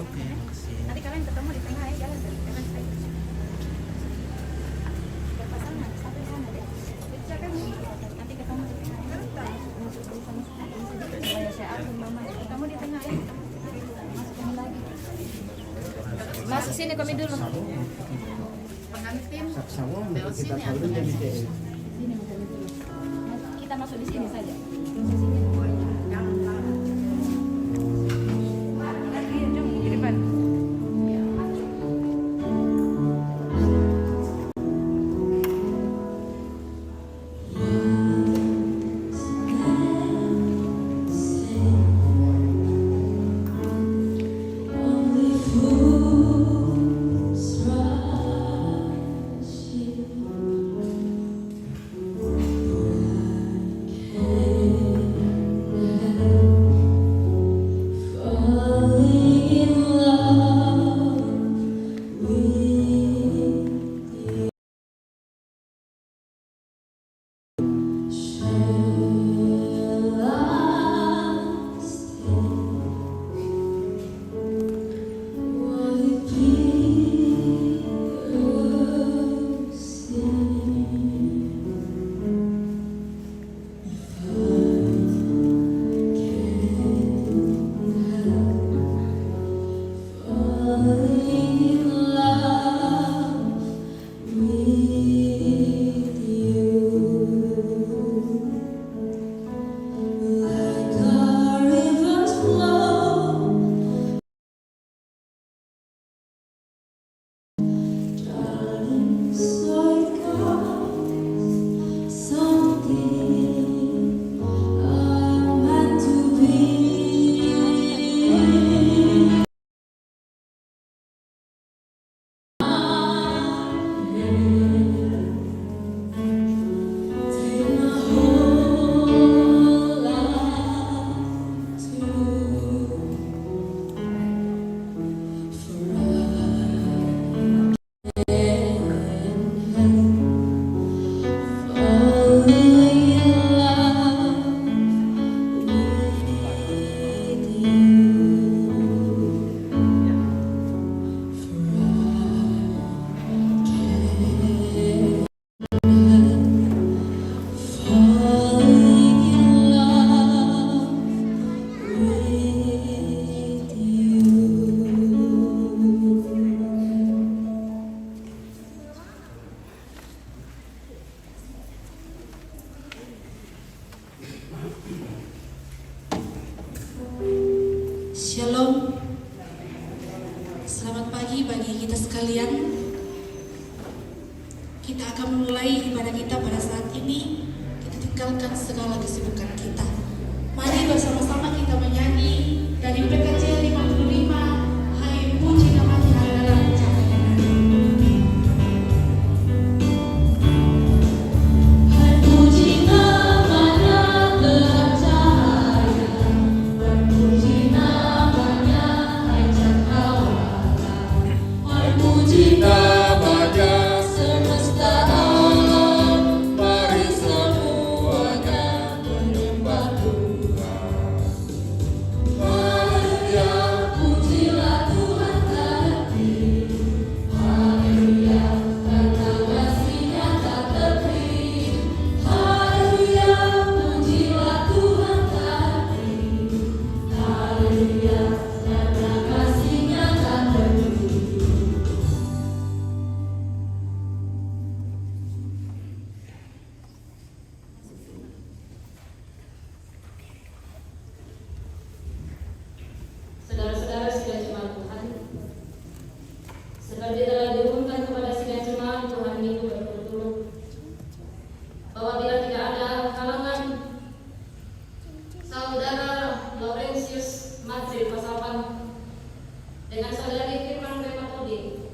Oke, nanti kalian ketemu di tengah ya, jalan dari kanan saya. Pasangan sampai sana deh. Nanti ketemu di tengah. Saya aku mama. Kamu di tengah ya. Masuk kamu lagi. Masuk sini kami dulu. Pengantin. Lewat sini atau dari sini? Kita masuk di sini saja. Shalom. Selamat pagi bagi kita sekalian. Kita akan memulai ibadah kita pada saat ini. Kita tinggalkan segala kesibukan kita. Mari bersama-sama kita menyanyi dari PKJ 55. Hai puji namanya adalah cahaya. Hai puji namanya adalah cahaya. Puji namanya hai cakrawala. Hai puji namanya semesta alam. Mari semuanya menyembah Tuhan. Haleluya, pujilah Tuhan kami. Haleluya, karena kasih-Nya tak terhenti. Haleluya, pujilah Tuhan kami. Haleluya, karena kasih-Nya tak terhenti. Saudara-saudara sidang jemaat Tuhan, seperti telah diumumkan kepada sidang jemaat Tuhan minggu berturut-turut bahwa bila tidak ada halangan, saudara Laurentius Madrid Pasapan dengan saudari Firman Rematodi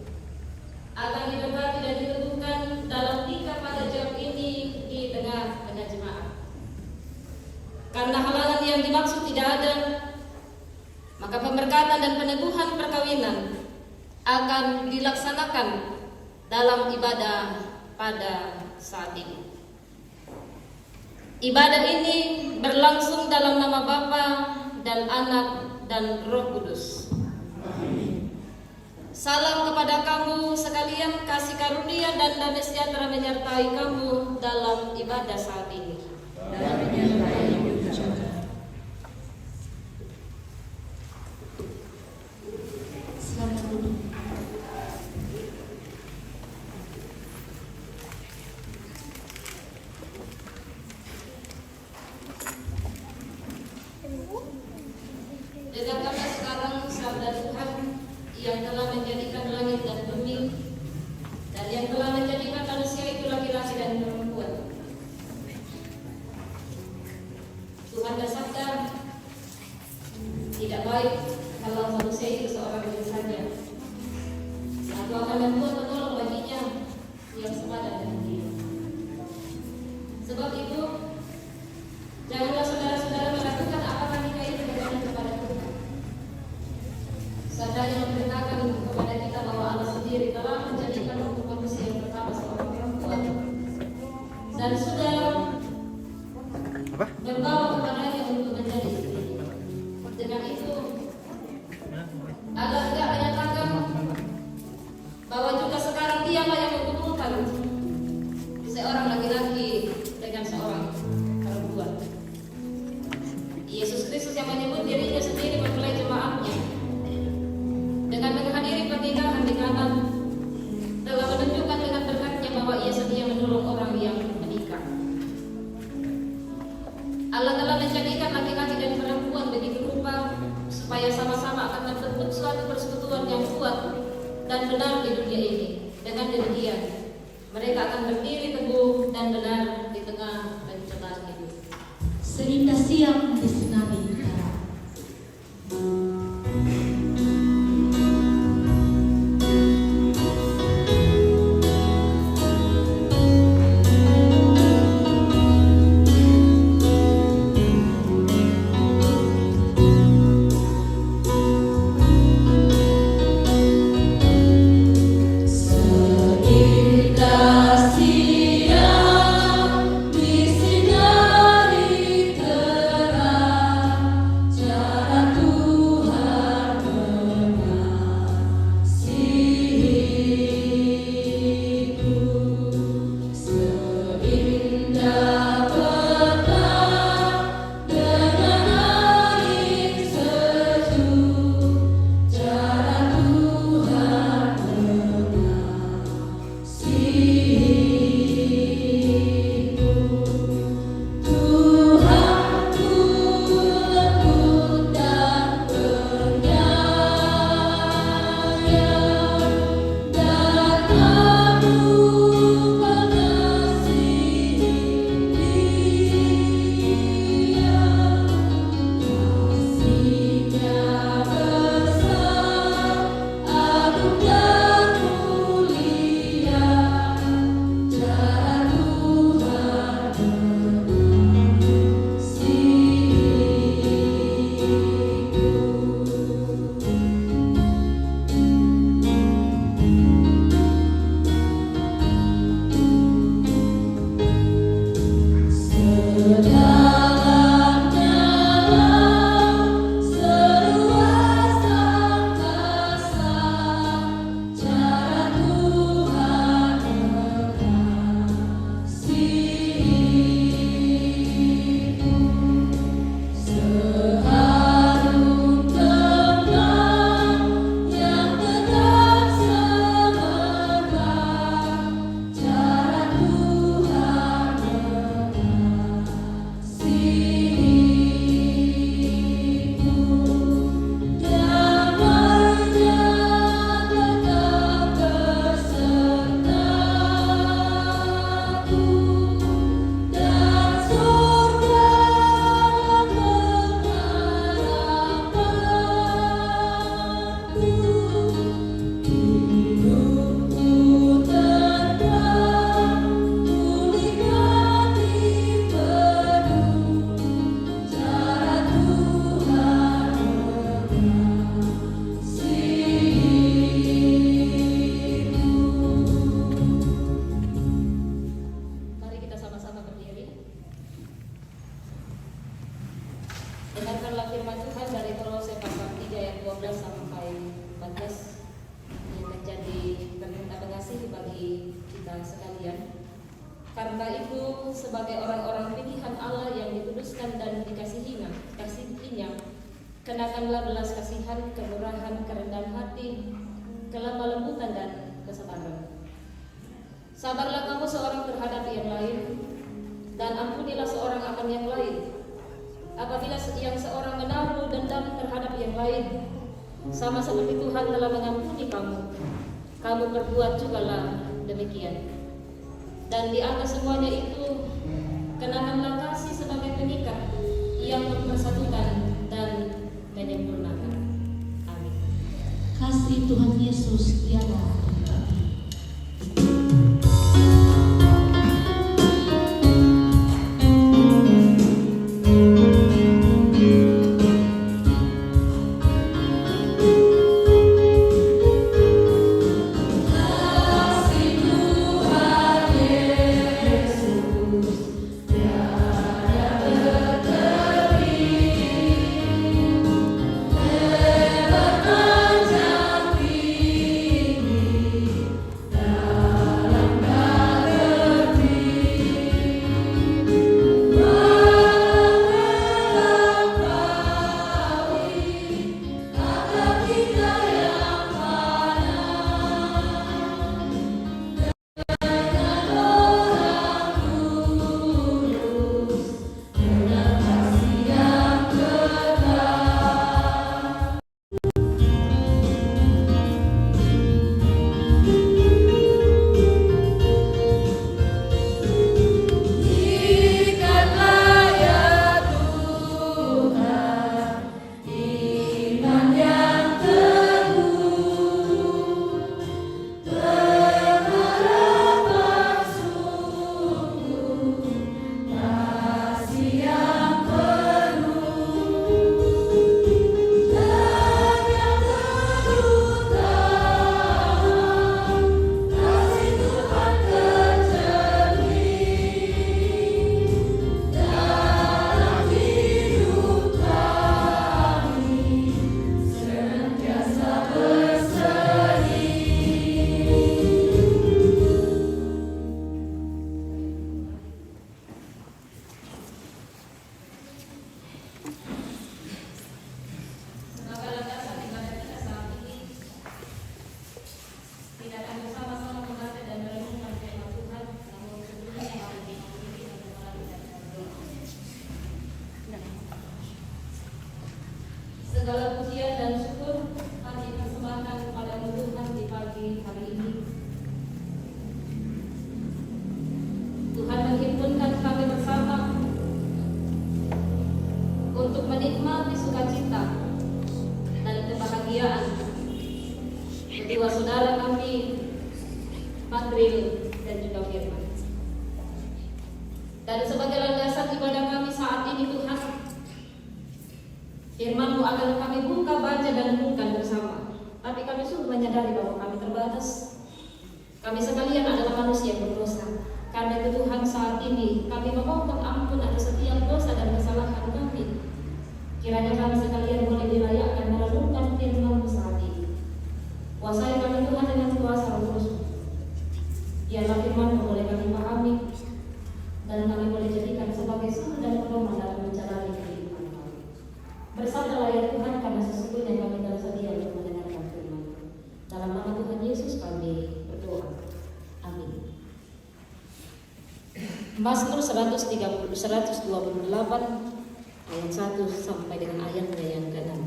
akan diberkati dan ditentukan dalam nikah pada jam ini di tengah-tengah jemaat. Karena halangan yang dimaksud tidak ada, maka pemberkatan dan peneguhan perkawinan akan dilaksanakan dalam ibadah pada saat ini. Ibadah ini berlangsung dalam nama Bapa dan Anak dan Roh Kudus. Amin. Salam kepada kamu sekalian, kasih karunia dan damai sejahtera menyertai kamu dalam ibadah saat ini. Dan menyertai juga. Selamat duduk. Dengarkanlah sekarang sabda Tuhan yang telah menjadikan langit dan bumi, dan yang telah menjadikan manusia itu laki-laki dan perempuan. Tuhan bersabda, tidak baik kalau manusia itu seorang diri saja. Aku akan membuat penolong baginya yang sepadan dengan dia. Sebab itu, janganlah saudara-saudara melakukan apakah nikah itu bergantung kepada Tuhan. Seandainya memberitakan kepada kita bahwa Allah sendiri telah menjadikan untuk manusia yang pertama seorang perempuan dan sudah membawa kepadanya untuk menjadi istri. Dengan itu, Allah tidak menyatakan bahwa juga sekarang dialah yang mengumpulkan seorang laki-laki dengan seorang perempuan. Yesus Kristus yang menyebut dirinya sendiri memulai jemaatnya dengan menghadiri pernikahan di Kana telah menunjukkan dengan berkatnya bahwa ia sedia menolong orang yang menikah. Allah telah menjadikan laki-laki dan perempuan begitu rupa supaya sama-sama akan membentuk suatu persekutuan yang kuat dan benar di dunia ini. Dengan demikian, mereka akan berdiri teguh dan benar di tengah bencana hidup. Seindah siang disinari utara. Seindah siang disinari terang. sebagai orang-orang pilihan Allah yang dikuduskan dan dikasihinya. Kenakanlah belas kasihan, kemurahan, kerendahan hati, kelemah lembutan dan kesabaran. Sabarlah kamu seorang terhadap yang lain, dan ampunilah seorang akan yang lain. Apabila yang seorang menaruh dendam terhadap yang lain, sama seperti Tuhan telah mengampuni kamu, kamu berbuat jugalah demikian. Dan di atas semuanya itu, kenanganlah kasih sebagai pengikat yang mempersatukan dan menyempurnakan. Amin. Kasih Tuhan Yesus dialah kami. Segala pujian dan syukur kami persembahkan kepada Tuhan di pagi hari ini. Tuhan menghimpunkan kami bersama untuk menikmati sukacita dan kebahagiaan kedua saudara kami, Madril dan juga Firman. Dan sebagai landasan ibadah kami saat ini Tuhan, Firman-Mu akan kami buka, baca, dan renungkan bersama. Tapi kami sungguh menyadari bahwa kami terbatas. Kami sekalian adalah manusia yang berdosa. Karena itu Tuhan saat ini kami memohon ampun atas setiap dosa dan kesalahan kami. Kiranya kami sekalian boleh dilayakkan merenungkan Firman-Mu saat ini. Kuasai kami Tuhan dengan kuasa Roh-Mu. Biarlah Firman-Mu boleh kami pahami dan kami boleh jadikan sebagai sumber dan pedoman dalam menjalani kehidupan kami. Bersabdalah ya Tuhan, karena sesungguhnya kami telah sedia untuk mendengarkan firman. Dalam nama Tuhan Yesus kami berdoa. Amin. Mazmur 128 ayat 1 sampai dengan ayatnya yang ke-6.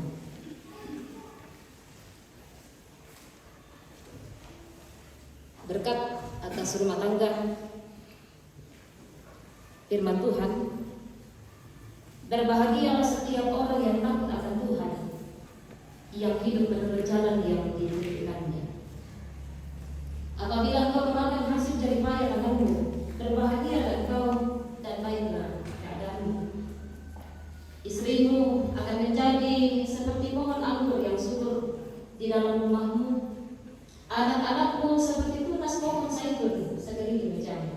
Berkat atas rumah tangga firman Tuhan. Berbahagialah setiap orang yang takut akan Tuhan, yang hidup menurut jalan yang ditunjukkannya. Apabila engkau memakan hasil jerih payah tanganmu, berbahagialah engkau dan baiklah keadaanmu. Istrimu akan menjadi seperti pohon anggur yang subur di dalam rumahmu. Anak-anakmu seperti tunas pohon zaitun sekeliling mejamu.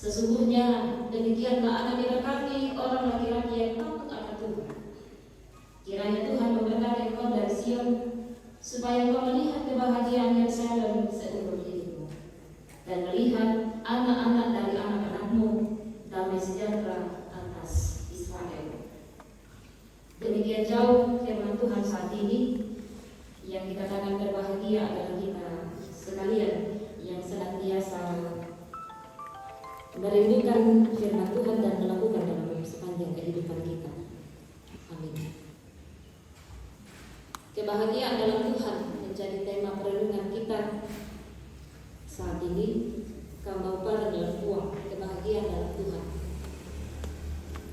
Sesungguhnya demikianlah akan diberkati orang laki-laki yang takut akan Tuhan. Kiranya Tuhan memberkati engkau dari Sion, supaya engkau melihat kebahagiaan Yerusalem seumur hidupmu, dan melihat anak-anak dari anak-anakmu Demikian jauh firman Tuhan saat ini, yang dikatakan berbahagia adalah kita sekalian yang senantiasa merindukan firman Tuhan dan melakukan dalam sepanjang kehidupan kita. Amin. Kebahagiaan dalam Tuhan menjadi tema perenungan kita saat ini. Kemauan dalam uang, kebahagiaan dalam Tuhan.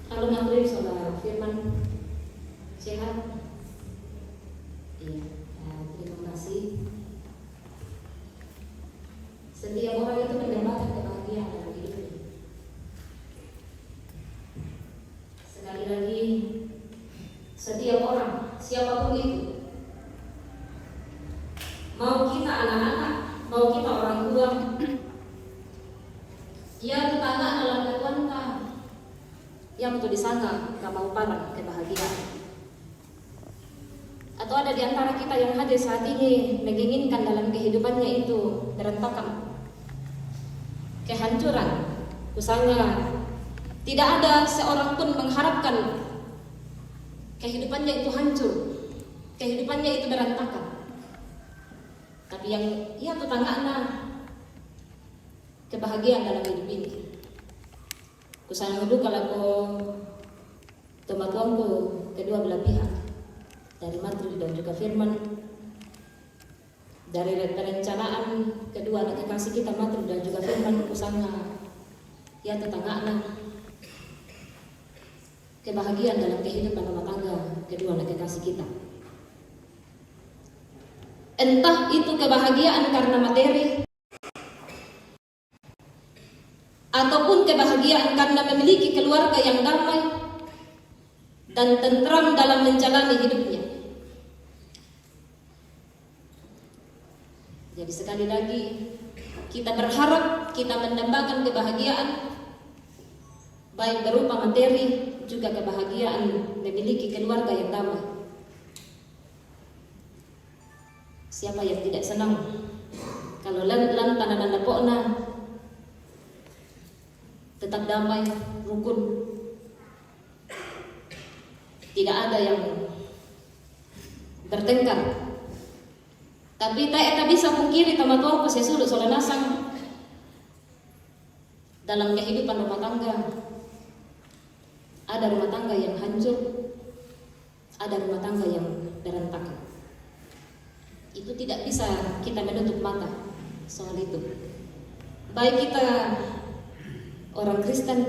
Halo Nabril, saudara firman sehat? Iya, terima kasih. Setiap orang itu mendapatkan kebahagiaan dalam hidupnya. Sekali lagi, setiap orang, siapapun itu, mau kita anak-anak, mau kita orang tua, ya tetangga dalam keluarga, yang betul disangka mau parah kebahagiaan. Atau ada di antara kita yang hadir saat ini menginginkan dalam kehidupannya itu berantakan, kehancuran, usahanya. Tidak ada seorang pun mengharapkan kehidupannya itu hancur, kehidupannya itu berantakan. Tapi yang ia tetangga kebahagiaan dalam hidup ini. Kusang dulu kalau teman-temanku kedua belah pihak, dari materi dan juga firman, dari perencanaan kedua anak kekasih kita materi dan juga firman, kusanga ya tetangga kebahagiaan dalam kehidupan rumah tangga kedua anak kekasih kita. Entah itu kebahagiaan karena materi, ataupun kebahagiaan karena memiliki keluarga yang damai dan tentram dalam menjalani hidupnya. Jadi sekali lagi, kita berharap kita mendapatkan kebahagiaan baik berupa materi, juga kebahagiaan memiliki keluarga yang damai. Siapa yang tidak senang kalau lantaran anda pokna tetap damai, rukun, tidak ada yang bertengkar. Tapi tak bisa pungkiri teman-teman sesudah soal nasang dalam kehidupan rumah tangga. Ada rumah tangga yang hancur, ada rumah tangga yang berantakan. Itu tidak bisa kita menutup mata soal itu. Baik kita orang Kristen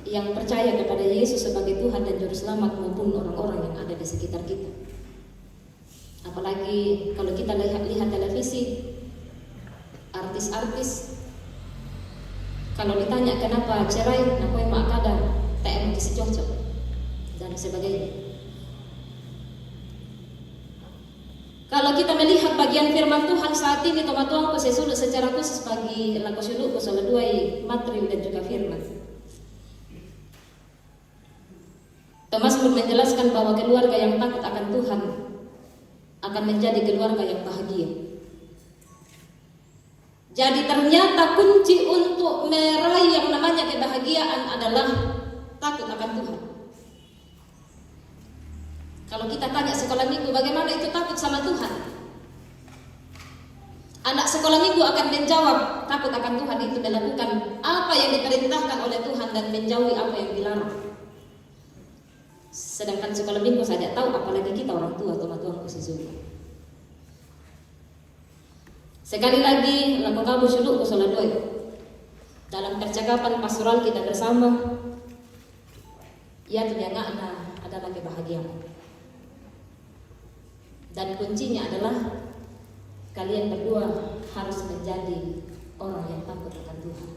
yang percaya kepada Yesus sebagai Tuhan dan Juru Selamat, maupun orang-orang yang ada di sekitar kita. Apalagi kalau kita lihat televisi, artis-artis, kalau ditanya kenapa cerai, kenapa emak kadang tak emang kisi cocok dan sebagainya. Kalau kita melihat bagian firman Tuhan saat ini, teman-teman sesudah secara khusus bagi laku suluk salah dua materi dan juga firman. Thomas pun menjelaskan bahwa keluarga yang takut akan Tuhan akan menjadi keluarga yang bahagia. Jadi ternyata kunci untuk meraih yang namanya kebahagiaan adalah takut akan Tuhan. Kalau kita tanya sekolah minggu, bagaimana itu takut sama Tuhan? Anak sekolah minggu akan menjawab, takut akan Tuhan itu melakukan apa yang diperintahkan oleh Tuhan dan menjauhi apa yang dilarang. Sedangkan sekolah minggu saja tahu, apalagi kita orang tua, teman-teman sesungguhnya. Sekali lagi, laku kamu suluk kusola doi. Dalam percakapan pastoral kita bersama, ya ternyata adalah kebahagiaan. Dan kuncinya adalah kalian berdua harus menjadi orang yang takut akan Tuhan.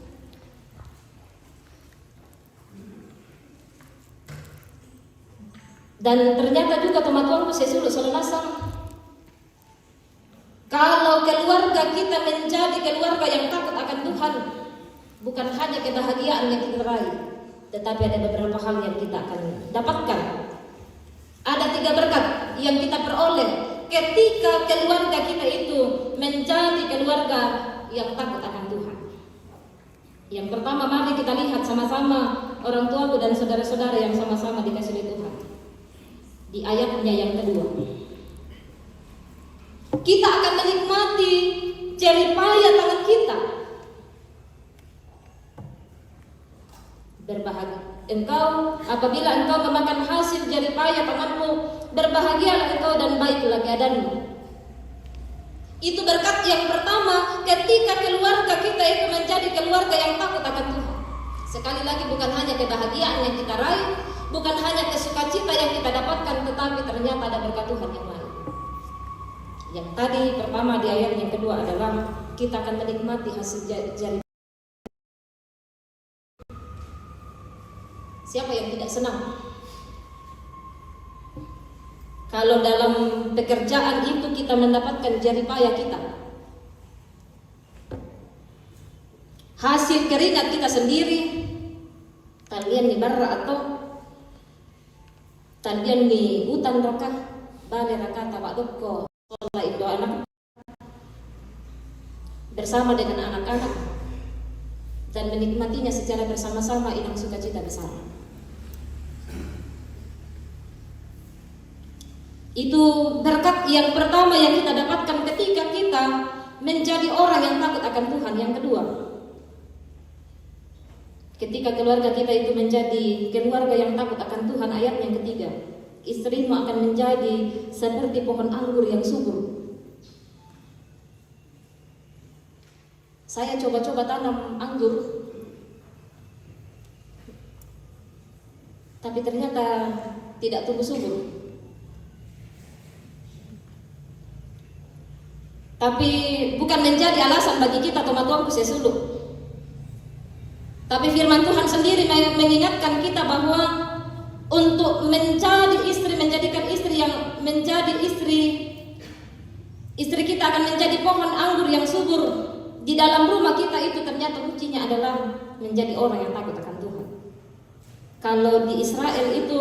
Dan ternyata juga teman-temanku sesudah selesai, kalau keluarga kita menjadi keluarga yang takut akan Tuhan, bukan hanya kebahagiaan yang kita raih, tetapi ada beberapa hal yang kita akan dapatkan. Ada 3 berkat yang kita peroleh ketika keluarga kita itu menjadi keluarga yang takut akan Tuhan. Yang pertama, mari kita lihat sama-sama orang tuaku dan saudara-saudara yang sama-sama dikasihi Tuhan. Di ayatnya yang kedua, kita akan menikmati jeripaya tangan kita. Berbahagia engkau apabila engkau memakan hasil jeripaya tanganmu, berbahagialah engkau dan baiklah keadaanmu. Itu berkat yang pertama ketika keluarga kita itu menjadi keluarga yang takut akan Tuhan. Sekali lagi, bukan hanya kebahagiaan yang kita raih, bukan hanya kesukacita yang kita dapatkan, tetapi ternyata ada berkat Tuhan yang lain. Yang tadi pertama di ayat yang kedua adalah kita akan menikmati hasil jari. Siapa yang tidak senang kalau dalam pekerjaan itu kita mendapatkan jeripaya kita, hasil keringat kita sendiri, talian di barra atau talian di hutan raka, bale raka tabak doko, sekolah itu anak bersama dengan anak-anak dan menikmatinya secara bersama-sama, inang sukacita bersama. Itu berkat yang pertama yang kita dapatkan ketika kita menjadi orang yang takut akan Tuhan. Yang kedua, ketika keluarga kita itu menjadi keluarga yang takut akan Tuhan, ayat yang ketiga, istrimu akan menjadi seperti pohon anggur yang subur. Saya coba-coba tanam anggur, tapi ternyata tidak tumbuh subur. Tapi bukan menjadi alasan bagi kita tomat-tomatku sesuluk. Tapi firman Tuhan sendiri mengingatkan kita bahwa untuk menjadi istri, menjadikan istri yang menjadi istri kita akan menjadi pohon anggur yang subur di dalam rumah kita. Itu ternyata kuncinya adalah menjadi orang yang takut akan Tuhan. Kalau di Israel itu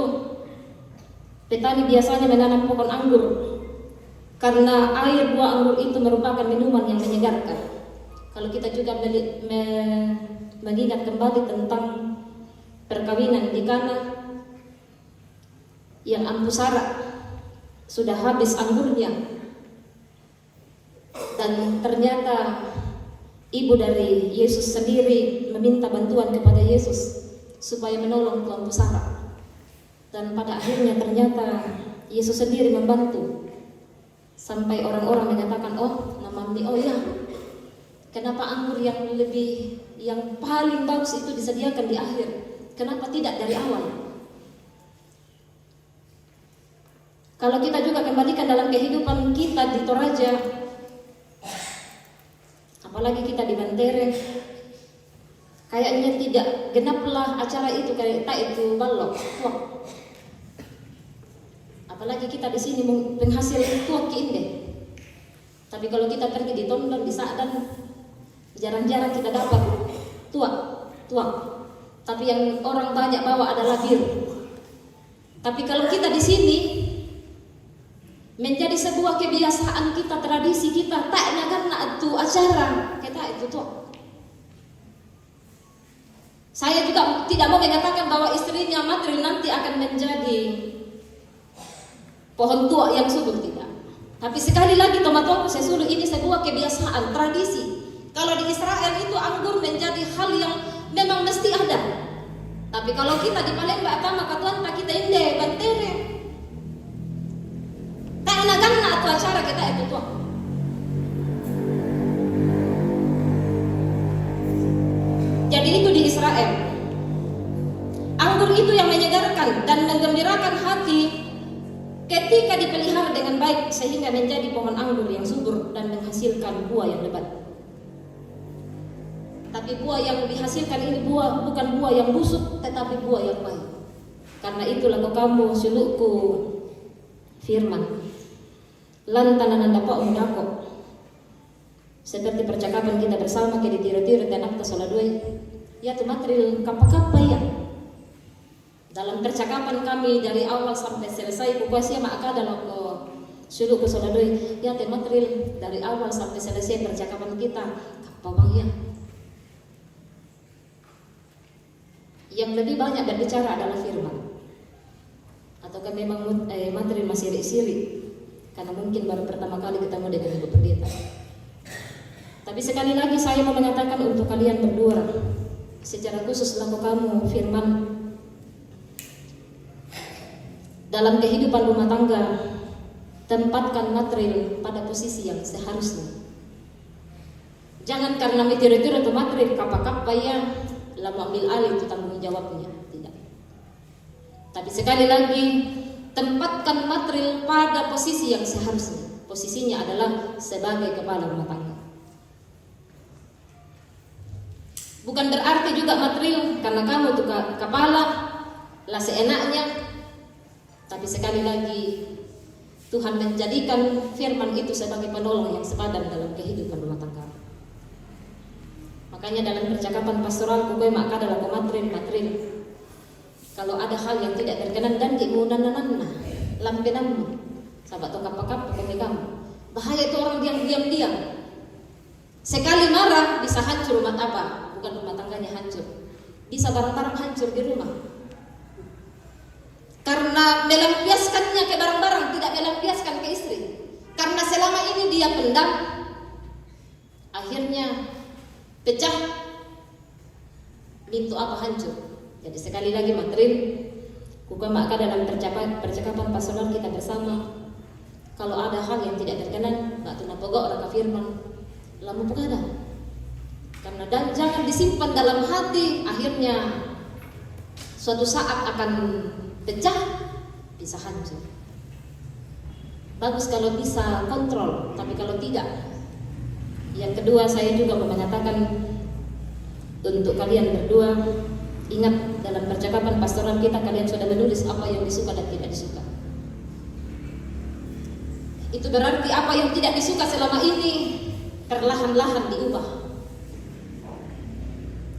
petani biasanya menanam pohon anggur karena air buah anggur itu merupakan minuman yang menyegarkan. Kalau kita juga mengingat kembali tentang perkawinan di Kana yang Ampu Sara sudah habis anggurnya, dan ternyata ibu dari Yesus sendiri meminta bantuan kepada Yesus supaya menolong Ampu Sara, dan pada akhirnya ternyata Yesus sendiri membantu. Sampai orang-orang menyatakan, oh namami, oh ya, kenapa anggur yang paling bagus itu disediakan di akhir? Kenapa tidak dari awal? Kalau kita juga kembalikan dalam kehidupan kita di Toraja, apalagi kita di Bantere, kayaknya tidak genaplah acara itu kayak tak itu balok. Wah. Apalagi kita di sini penghasil tuak ini. Tapi kalau kita pergi di Tondon, di Sa'dan, jarang-jarang kita dapat tuak. Tapi yang orang banyak bawa adalah bir. Tapi kalau kita di sini menjadi sebuah kebiasaan kita, tradisi kita, tak karena itu acara kita itu tuak. Saya juga tidak mau mengatakan bahwa istrinya Matril nanti akan menjadi pohon tua yang subur, tidak. Tapi sekali lagi tomat-tomatku sesuluk ini sebuah kebiasaan, tradisi. Kalau di Israel itu anggur menjadi hal yang memang mesti ada. Tapi kalau kita di Palembang atama katuan tak kita inde Bantere, tak enakan atau acara kita itu tua. Jadi itu di Israel. Anggur itu yang menyegarkan dan menggembirakan hati ketika dipelihara dengan baik sehingga menjadi pohon anggur yang subur dan menghasilkan buah yang lebat. Tapi buah yang dihasilkan ini bukan buah yang busuk, tetapi buah yang baik. Karena itulah kamu sulukku firman. Lantanan anda pak undako. Seperti percakapan kita bersama ke di tiro-tiro tenak tasoladoi. Ya tu Matril kapa-kapa ya. Dalam percakapan kami dari awal sampai selesai, pokoknya maka dalam suluk ke soladoi, ya tu Matril dari awal sampai selesai percakapan kita, apa bang ya? Yang yang lebih banyak berbicara adalah firman. Ataukah memang materi masih sirik karena mungkin baru pertama kali ketemu dengan Ibu Pendeta. Tapi sekali lagi saya mau mengatakan untuk kalian berdua, secara khusus laku kamu firman dalam kehidupan rumah tangga, tempatkan material pada posisi yang seharusnya. Jangan karena material atau material kapa-kapa yang lama ambil alih itu tanggung jawabnya, tidak. Tapi sekali lagi, tempatkan material pada posisi yang seharusnya. Posisinya adalah sebagai kepala rumah tangga. Bukan berarti juga material karena kamu itu kepala lah seenaknya. Tapi sekali lagi, Tuhan menjadikan firman itu sebagai penolong yang sepadan dalam kehidupan rumah tangga. Makanya dalam percakapan pastoral kukoy maka adalah material. Kalau ada hal yang tidak berkenan dan dimunan-nanana, lampenamu, sahabat tokap-pakap pokoknya kamu. Bahaya itu orang diam-diam. Sekali marah bisa hancur rumah apa? Bukan rumah tangganya hancur. Bisa barang-barang hancur di rumah. Karena melampiaskannya ke barang-barang, tidak melampiaskan ke istri. Karena selama ini dia pendam, akhirnya pecah, pintu apa hancur. Jadi sekali lagi material, kuka maka dalam percakapan pastoral kita bersama. Kalau ada hal yang tidak berkenan, nggak tuna pogok orang firman, lamu pokada. Karena dan jangan disimpan dalam hati, akhirnya suatu saat akan pecah, bisa hancur. Bagus kalau bisa kontrol, tapi kalau tidak. Yang kedua saya juga mau mengatakan untuk kalian berdua, ingat dalam percakapan pastoral kita kalian sudah menulis apa yang disuka dan tidak disuka. Itu berarti apa yang tidak disuka selama ini perlahan-lahan diubah.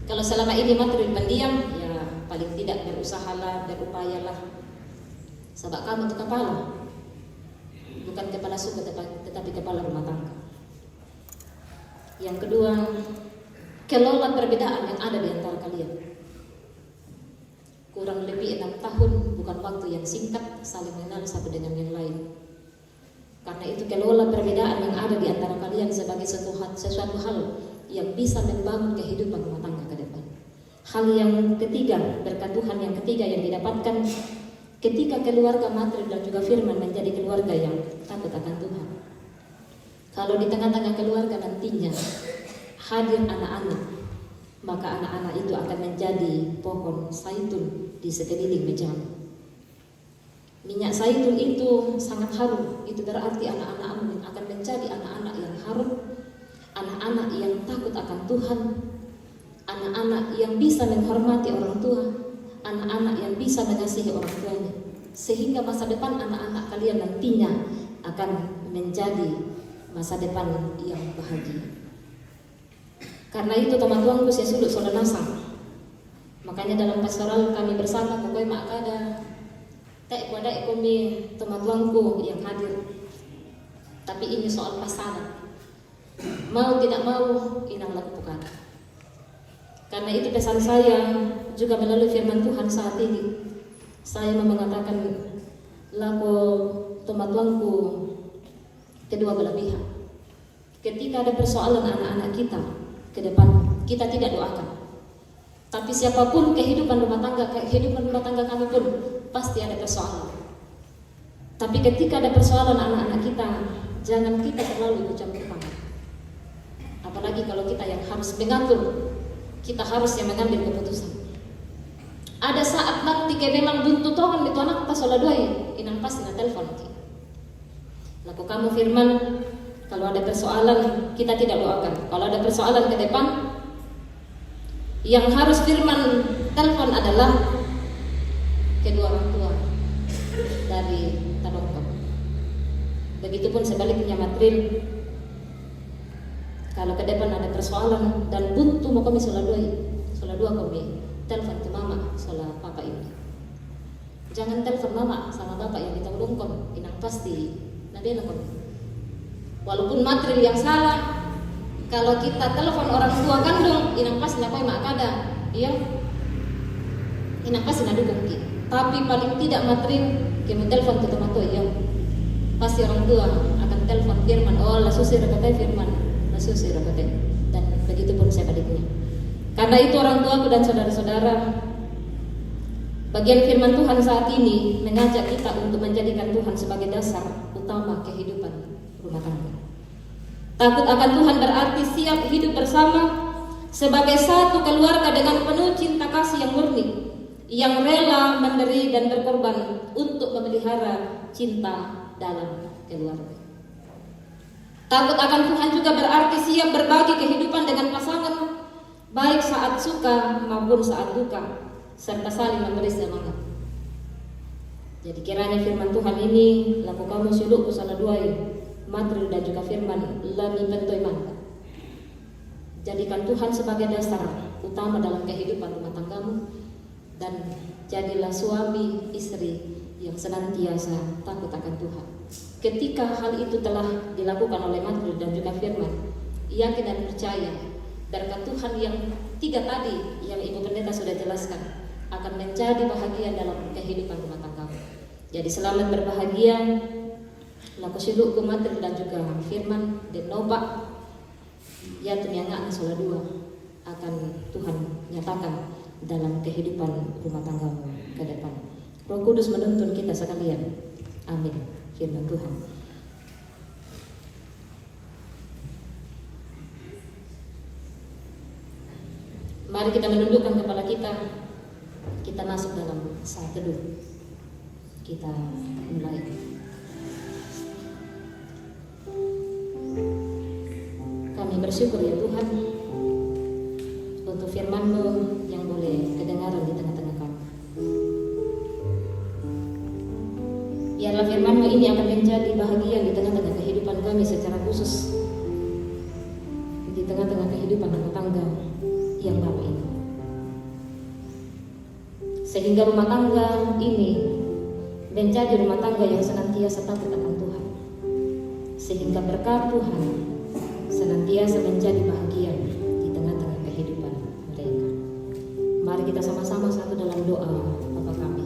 Kalau selama ini materi pendiam, ya paling tidak berusahalah, berupayalah. Sebab kamu itu kepala, bukan kepala suku tetapi kepala rumah tangga. Yang kedua, kelola perbedaan yang ada di antara kalian. Kurang lebih 6 tahun bukan waktu yang singkat saling mengenal satu dengan yang lain. Karena itu kelola perbedaan yang ada di antara kalian sebagai sesuatu hal yang bisa membangun kehidupan rumah tangga ke depan. Hal yang ketiga, berkat Tuhan yang ketiga yang didapatkan ketika keluarga material dan juga firman menjadi keluarga yang takut akan Tuhan. Kalau di tengah-tengah keluarga nantinya hadir anak-anak, maka anak-anak itu akan menjadi pohon zaitun di sekeliling mejamu. Minyak zaitun itu sangat harum. Itu berarti anak-anak akan menjadi anak-anak yang harum, anak-anak yang takut akan Tuhan, anak-anak yang bisa menghormati orang tua, anak-anak yang bisa mengasihi orang tuanya. Sehingga masa depan anak-anak kalian nantinya akan menjadi masa depan yang bahagia. Karena itu teman-temanku saya sudah nasang. Makanya dalam pastoral kami bersama pokoknya mak ada tak pada ekonomi teman-temanku yang hadir. Tapi ini soal pasangan. Mau tidak mau inang lakukan. Karena itu pesan saya juga melalui firman Tuhan saat ini. Saya mau mengatakan laku teman-temanku kedua belah pihak. Ketika ada persoalan anak-anak kita ke depan, kita tidak doakan. Tapi siapapun kehidupan rumah tangga kami pun pasti ada persoalan. Tapi ketika ada persoalan anak-anak kita, jangan kita terlalu ikut campur tangan. Apalagi kalau kita yang harus mengatur, kita harus yang mengambil keputusan. Ada saat nanti memang buntu tohan itu anak pas olah doi, inang pas na telepon. Laku kamu firman, kalau ada persoalan kita tidak doakan. Kalau ada persoalan ke depan, yang harus firman telepon adalah kedua orang tua dari Tadongkap. Begitupun sebaliknya material. Kalau ke depan ada persoalan dan buntu mau kami sola dua kami telepon ke mama sola papa ini. Jangan telepon mama sama bapak yang kita ulungkan, inang pasti nabela kami. Walaupun material yang salah, kalau kita telepon orang tua kandung, inang pasti nak mak kada, iya. Kenapa sih nadukang ki? Tapi paling tidak materi kamu telepon ke teman tuh yang pasti orang tua akan telepon firman, oh lah susah rekatnya firman, lah susah rekatnya, dan begitu pun saya baliknya. Karena itu orang tuaku dan saudara-saudara, bagian firman Tuhan saat ini mengajak kita untuk menjadikan Tuhan sebagai dasar utama kehidupan rumah tangga. Takut akan Tuhan berarti siap hidup bersama sebagai satu keluarga dengan penuh cinta kasih yang murni, yang rela memberi dan berkorban untuk memelihara cinta dalam keluarga. Takut akan Tuhan juga berarti siap berbagi kehidupan dengan pasangan, baik saat suka maupun saat duka, serta saling memberi semangat. Jadi kiranya firman Tuhan ini lakukan musyuluk salah dua materi dan juga firman lebih bentuk mantap. Jadikan Tuhan sebagai dasar utama dalam kehidupan rumah tanggamu, dan jadilah suami istri yang senantiasa takut akan Tuhan. Ketika hal itu telah dilakukan oleh materi dan juga firman, yakin dan percaya berkat Tuhan yang tiga tadi yang Ibu Pendeta sudah jelaskan akan menjadi bahagian dalam kehidupan rumah tangga. Jadi selamat berbahagia. Laku siluk materi dan juga firman dan noba ya tenyangan sola dua akan Tuhan nyatakan dalam kehidupan rumah tanggamu ke depan. Roh Kudus menuntun kita sekalian. Amin. Firman Tuhan. Mari kita menundukkan kepala kita. Kita masuk dalam saat teduh. Kita mulai. Kami bersyukur ya Tuhan untuk firman-Mu yang boleh kedengaran di tengah-tengah kami. Biarlah firman-Mu ini akan menjadi bahagian di tengah-tengah kehidupan kami secara khusus, di tengah-tengah kehidupan rumah tangga yang baru ini, sehingga rumah tangga ini menjadi rumah tangga yang senantiasa takut akan Tuhan, sehingga berkat Tuhan senantiasa menjadi bahagian di tengah-tengah kehidupan mereka. Mari kita sama-sama satu dalam doa. Bapa kami,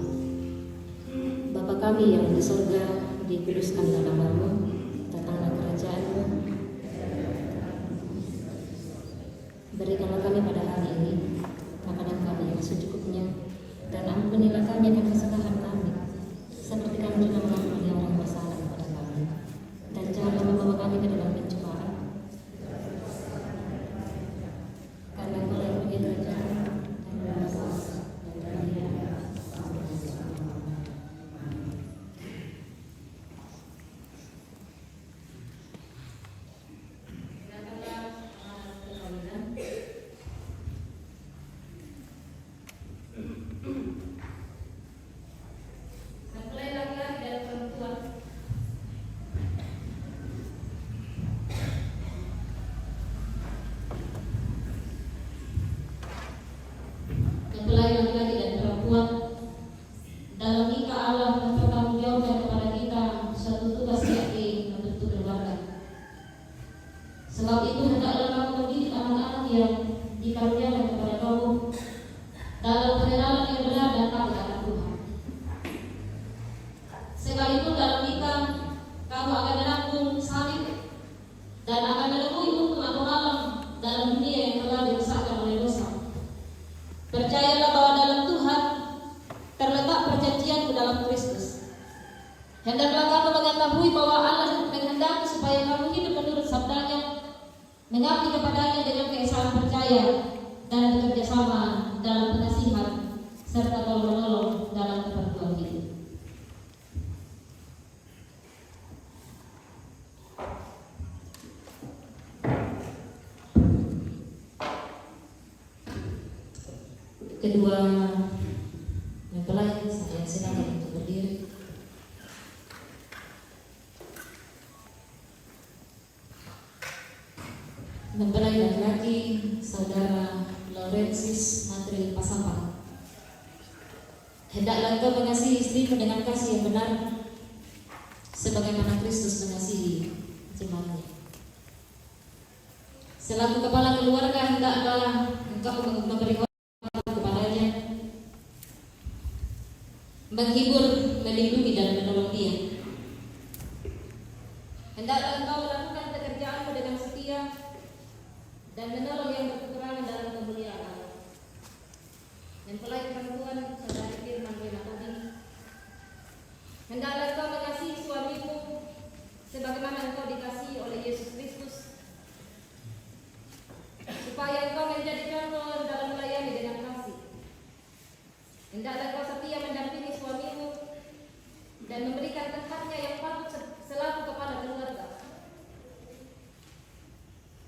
Bapa kami yang di surga, dikuduskan nama-Mu, datanglah kerajaan-Mu. Berikanlah kami pada hari ini makanan kami yang secukupnya, dan ampunilah kami akan kesalahan kami, seperti kami juga mengampuni orang bersalah kepada kami. Dan janganlah membawa kami ke dalam pencobaan, karena Engkau yang punya kerajaan dan kuasa dan kemuliaan. Mempelai laki-laki dan perempuan dalam nikah Allah mempertanggungjawabkan kepada kita suatu tugas yakni membentuk keluarga. Sebab itu hendaklah kamu mendidik anak-anak yang dikaruniakan kepada kamu dalam pengenalan yang benar dan takut akan Tuhan. Sekalipun dalam nikah kamu akan menanggung salib dan akan menemui untung atau malam dalam dunia yang telah dirusakkan oleh dosa. Percayalah bahwa dalam Tuhan terletak perjanjianmu dalam Kristus. Hendaklah kamu mengetahui bahwa Allah menghendaki supaya kamu hidup menurut sabdanya, mengabdi kepadanya dengan keesaan percaya, dan bekerja sama dalam pengasihan serta tolong-menolong dalam keperluan hidup. Kedua mempelai saya silakan untuk berdiri. Mempelai laki-laki saudara Laurentius Matri Pasampang, hendaklah engkau mengasihi istrimu dengan kasih yang benar, sebagaimana Kristus mengasihi jemaatnya. Selaku kepala keluarga, hendaklah engkau memberi hormat kepadanya menghibur, melindungi dan menolong dia. Hendaklah engkau melakukan pekerjaanmu dengan setia dan menolong yang berkekurangan dalam kemuliaan Allah. Mempelai perempuan saudari Firman Renatodi, hendaklah engkau mengasihi suamimu sebagaimana engkau dikasihi oleh Yesus Kristus, supaya engkau menjadi contoh dalam melayani dengan kasih. Hendaklah engkau setia mendampingi suamimu dan memberikan tempatnya yang patut selaku kepala keluarga.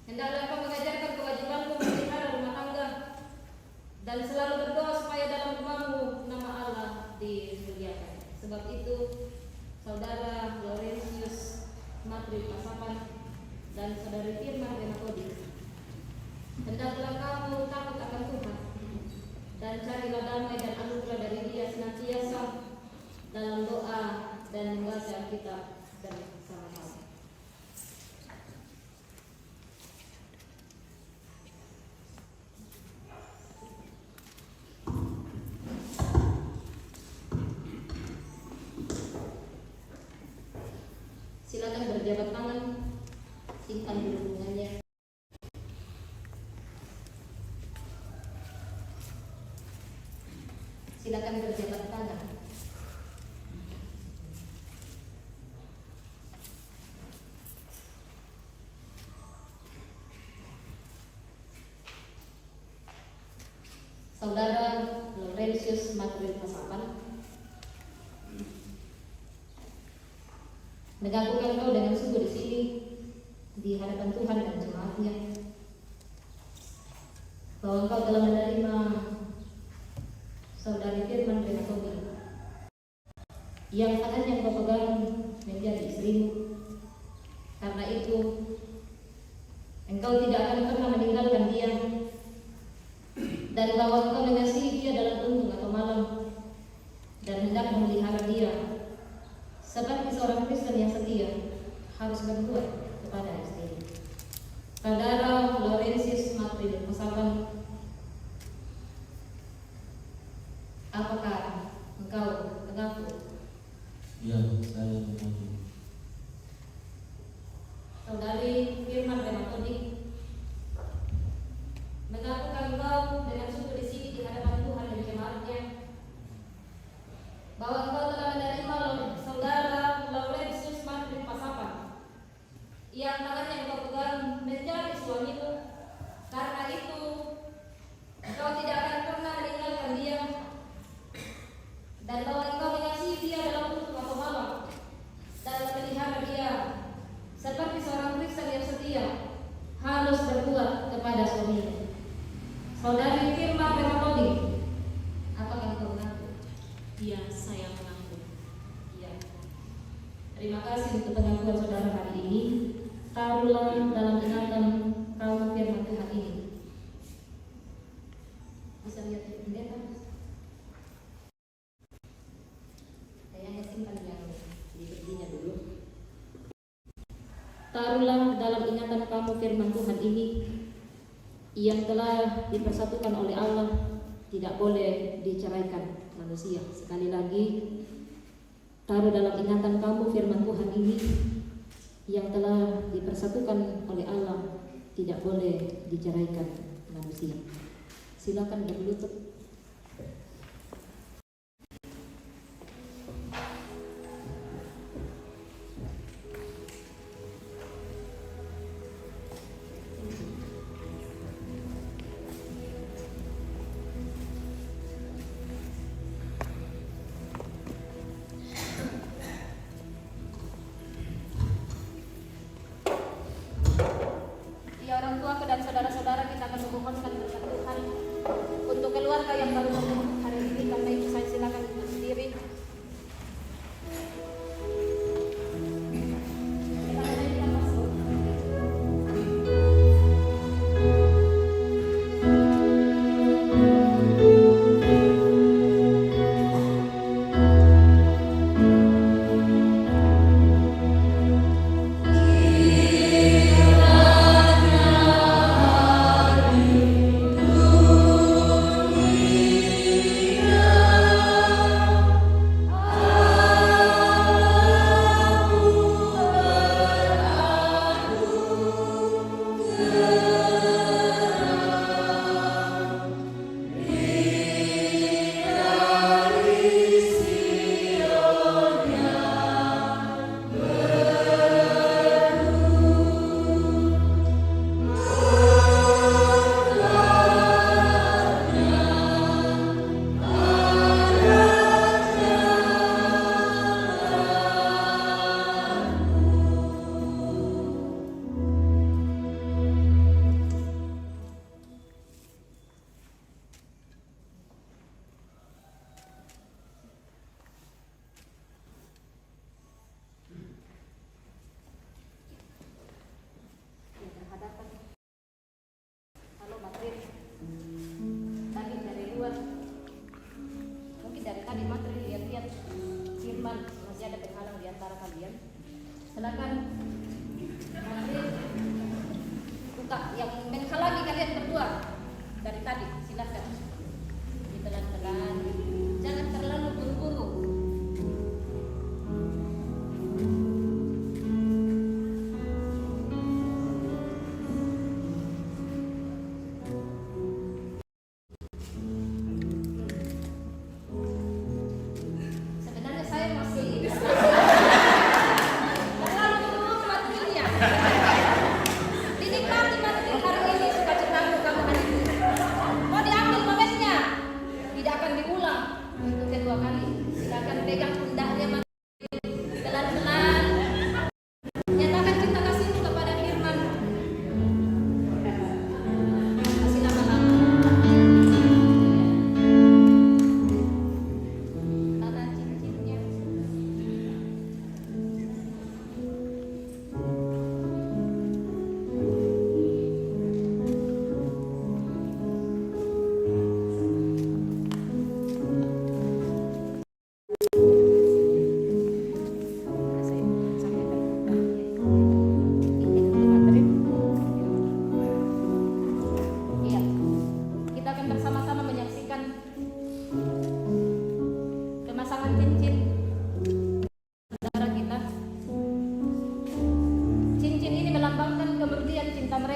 Hendaklah engkau mengajarkan kewajibanmu memelihara rumah tangga dan selalu berdoa supaya dalam rumahmu nama Allah dimuliakan. Sebab itu, saudara Laurentius Matri Pasapan dan saudari Firman Renatodi, hendaklah kamu takut akan Tuhan dan carilah damai dan anugerah dari Dia senantiasa dalam doa dan membaca Alkitab bersama-sama. Silakan berjabat tangan, simpan dulu hubungannya. Silakan berjabat tangan. Saudara Laurentius Matri Pasapan, mengakukan kau dengan sungguh di sini di hadapan Tuhan dan jemaatnya bahwa engkau telah menerima saudari Firman Renatodi yang tangan yang kau pegang menjadi istrimu. Karena itu engkau tidak akan pernah meninggalkan dia, dan bahwa engkau mengasihi dia dalam untung atau malam dan hendak memelihara dia seperti seorang Kristen yang setia harus berbuat kepada istri. Saudara Laurentius Matri Pasapan, apakah engkau mengaku? Ya, saya mengaku. Saudari Firman Renatodi, mengakukah engkau dengan sungguh di sini di hadapan Tuhan dan jemaatnya bahwa engkau telah menerima saudara Laurentius Matri Pasapan yang tangannya engkau pegang menjadi suamimu. Karena itu engkau tidak akan pernah meninggalkan dia, dan bahwa engkau mengasihi dia dalam untung atau malam dan memelihara dia seperti seorang Kristen yang setia harus berbuat kepada suaminya. Saudari Firman Renatodi, apakah engkau mengaku? Ya, saya mengaku. Ya. Terima kasih untuk pengakuan saudara hari ini. Taruhlah dalam ingatan kaum firman Tuhan ini. Bisa lihat di pendeta? Kayaknya simpan yang diberinya dulu. Taruhlah dalam ingatan kamu firman Tuhan ini yang telah dipersatukan oleh Allah, tidak boleh diceraikan manusia. Sekali lagi, taruh dalam ingatan kamu firman Tuhan ini yang telah dipersatukan oleh Allah, tidak boleh diceraikan manusia. Silakan berlutut. Ya orang tuaku dan saudara-saudara, kita akan memohonkan berkat Tuhan untuk keluarga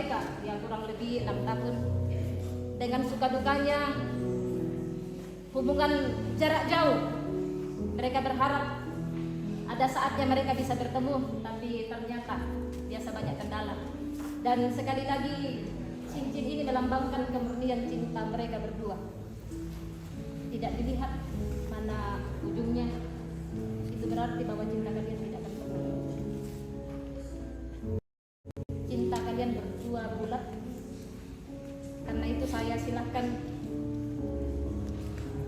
mereka, ya kurang lebih 6 tahun. Dengan suka dukanya, hubungan jarak jauh. Mereka berharap ada saatnya mereka bisa bertemu, tapi ternyata biasa banyak kendala. Dan sekali lagi, cincin ini melambangkan kemurnian cinta mereka berdua. Tidak dilihat mana ujungnya, itu berarti bahwa cinta kalian tidak akan pernah luntur. Cinta kalian berdua bulat. Karena itu saya silahkan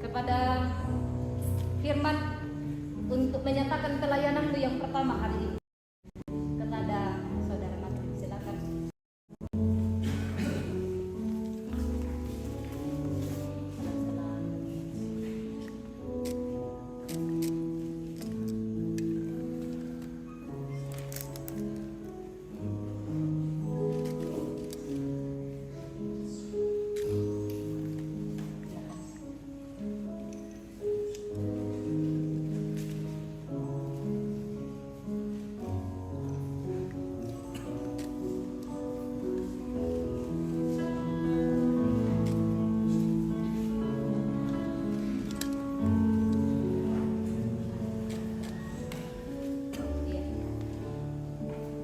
kepada Firman untuk menyatakan pelayananmu yang pertama hari ini kepada saudara Martin. Silakan. Iya.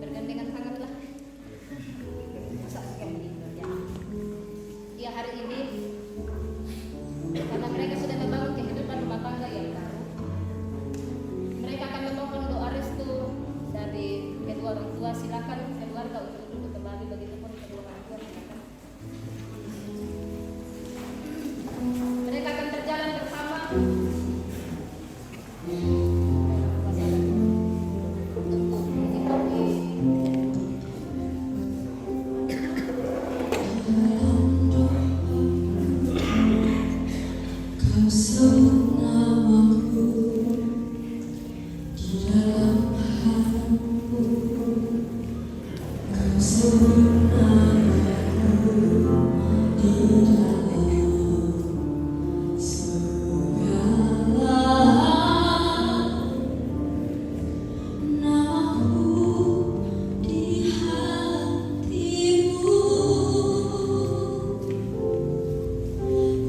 Bergandengan tanganlah. Masa kayak gitu ya. Ya hari ini karena mereka sudah membangun kehidupan rumah tangga yang baru, mereka akan memohon doa restu dari kedua orang tua. Silakan keluarga untuk duduk kembali, begitupun kedua orang tua silakan. Mereka akan berjalan bersama. Kau sebut namaku di dalam hatiku. Kau sebut namaku di dalam segala namaku di hatimu.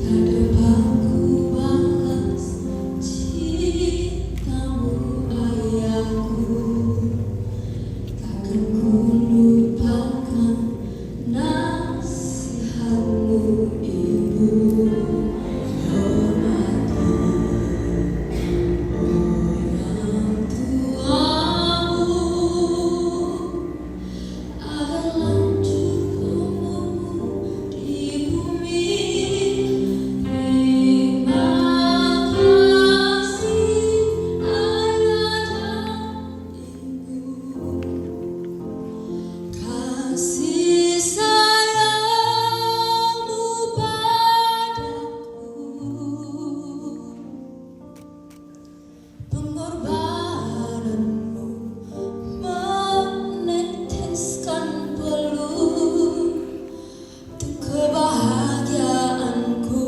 Tak dapat ku balas cintamu ayahku. Takkan ku lupakan nasihatmu ibu. Hormati orang tuamu agar lanjut umurmu di bumi. Terima kasih ayah dan ibu. Kasih sayangmu padaku, pengorbananmu meneteskan peluk untuk kebahagiaanku.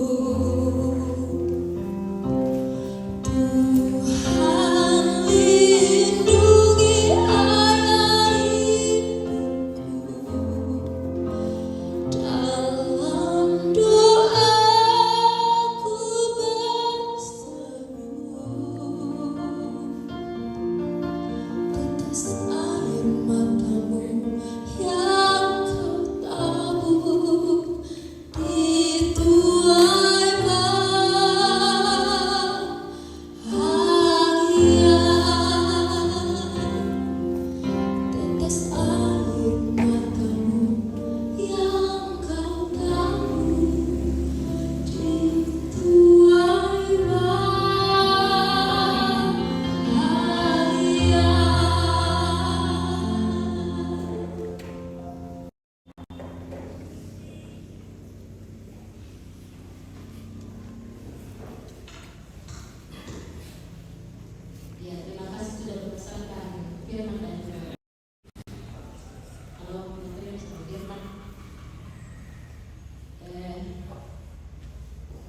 Tuhan lindungi ayah ibuku. Dalam doaku berseru, tetes air matamu yang kau tabur di tuai bahaya. Tetes air matamu yang kau tabur di tuai bahaya. Ya, terima kasih sudah membesarkan Firman dan juga halo Menteri sama Firman.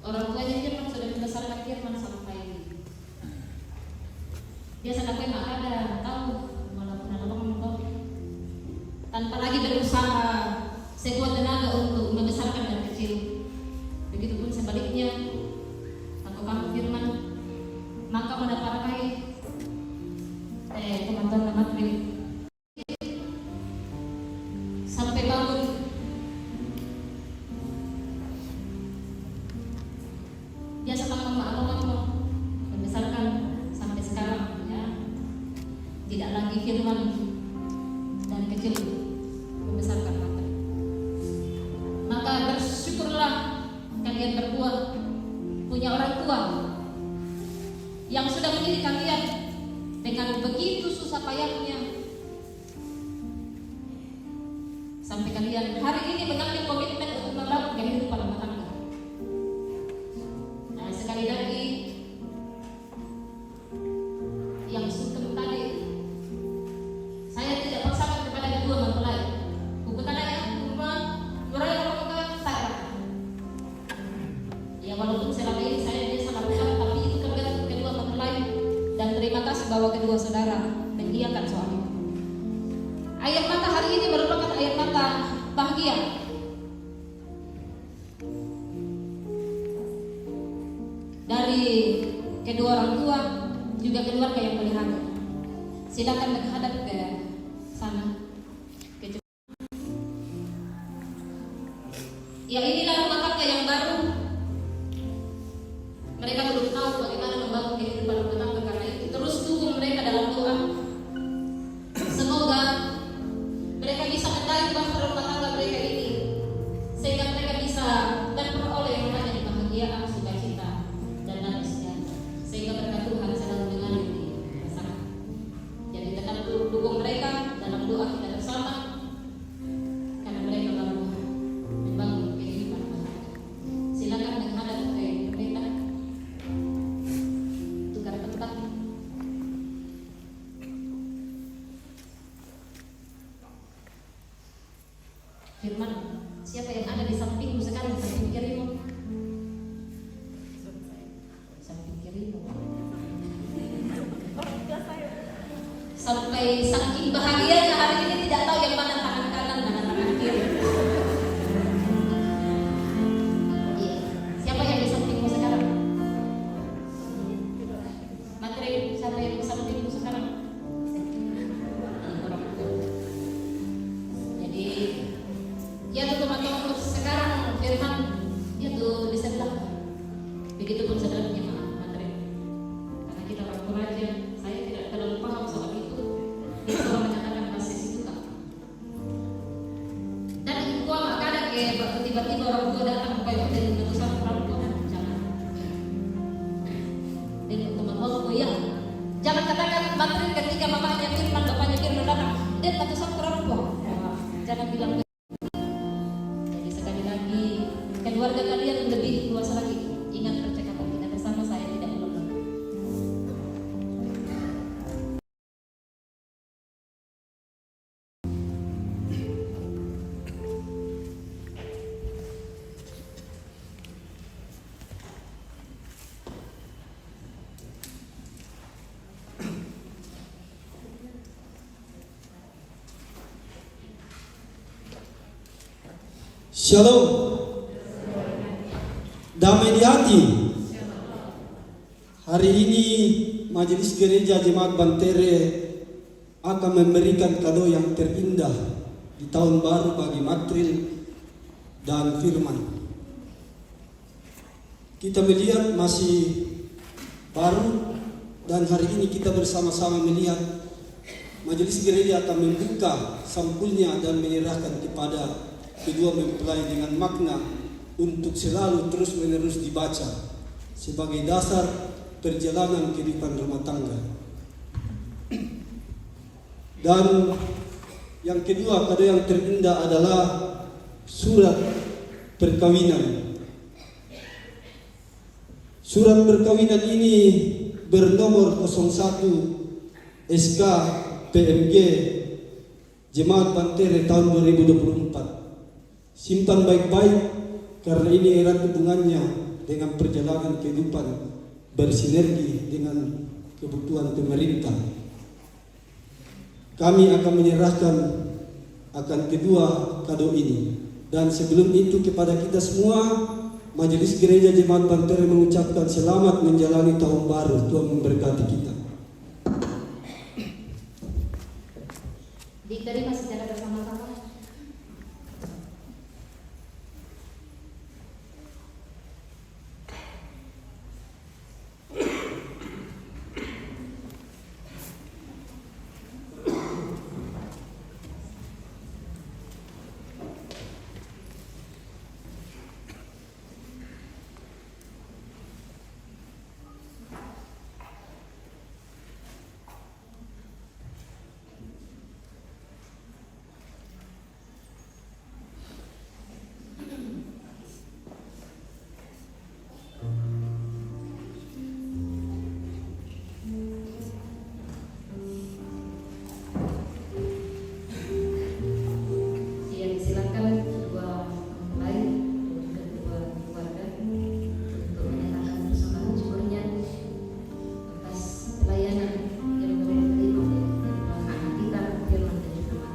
Orang tuanya Firman sudah membesarkan Firman sampai dia sampai nggak ada tahu walaupun ada ngomong tanpa lagi berusaha sekuat tenaga untuk membesarkan dan kecil. Begitupun sebaliknya, atau kamu firman, maka mendapatkan teman-teman materi sampai bangun. Biasa kamu membesarkan sampai sekarang, ya. Tidak lagi firman dan kecil membesarkan materi. Maka bersyukurlah kalian berdua punya orang tua yang sudah mendidik kalian dengan begitu susah payahnya sampai kalian hari ini mengambil komitmen untuk membangun kehidupan rumah tangga. Nah, sekali lagi yang sungkem tadi, saya tidak paksakan kepada kedua mempelai. Bukan ya, murai orang saya. Ya walaupun selama ini saya biasa lakukan, tapi itu tergantung kedua mempelai. Dan terima kasih bahwa kedua saudara mengiyakan soal itu. Air mata hari ini merupakan air mata bahagia. Dari kedua orang tua, juga keluarga yang berharga. Silakan menghadap ke sana. Ya, inilah rumah tangga yang baru. Mereka belum tahu bagaimana membangun kehidupan rumah tangga, karena itu terus dukung mereka dalam doa. Semoga mereka bisa mendaki bahtera rumah tangga mereka ini, sehingga mereka bisa memperoleh yang namanya kebahagiaan, sukacita, dan damai sejahtera. Sehingga berkat Tuhan selalu mengalir di pasangan. Jadi tetap dukung mereka dalam doa kita bersama, karena mereka baru membangun kehidupan rumah tangga. Silakan menghadap ke pendeta. Tukar tempat. Firman, siapa yang ada di sampingmu sekarang, samping kirimu? Samping kirimu. Sampai saking bahagianya hari ini tidak tahu yang mana tangan kanan, mana tangan kiri. Iya. Siapa yang di sampingmu sekarang? Materi, siapa yang di sampingmu sekarang? Orang tua. Jadi ya tuh teman-teman sekarang firman ya tuh di sebelah. Begitupun sebenarnya materi. Karena kita orang Toraja, saya tidak terlalu paham soal itu. Dia selalu menyatakan bahasa suka. Dan itu maka ada kayak tiba-tiba orang tua datang kayak dari utusan orang tua, jangan. Dan teman-teman ya, jangan katakan materi ketika mamanya firman, bapaknya firman datang, dan utusan orang tua. Jangan bilang. Keluarga kalian lebih luas lagi. Ingat percakapan kita bersama, saya tidak melupa. Shalom. Damai di hati. Hari ini Majelis Gereja Jemaat Bantere akan memberikan kado yang terindah di tahun baru bagi Matril dan Firman. Kita melihat masih baru, dan hari ini kita bersama-sama melihat Majelis Gereja akan membuka sampulnya dan menyerahkan kepada kedua mempelai dengan makna untuk selalu terus-menerus dibaca sebagai dasar perjalanan kehidupan rumah tangga. Dan yang kedua, kado yang terindah adalah surat perkawinan. Surat perkawinan ini bernomor 01 SK PMG Jemaat Bantere tahun 2024. Simpan baik-baik, karena ini erat hubungannya dengan perjalanan kehidupan bersinergi dengan kebutuhan pemerintah. Kami akan menyerahkan akan kedua kado ini. Dan sebelum itu kepada kita semua, Majelis Gereja Jemaat Bantere mengucapkan selamat menjalani tahun baru. Tuhan memberkati kita. Diterima secara bersama-sama. Silakan kedua mempelai dan kedua keluarga untuk menyatakan persembahan syukurnya atas pelayanan yang mereka terima dari kita firman dari firman mereka.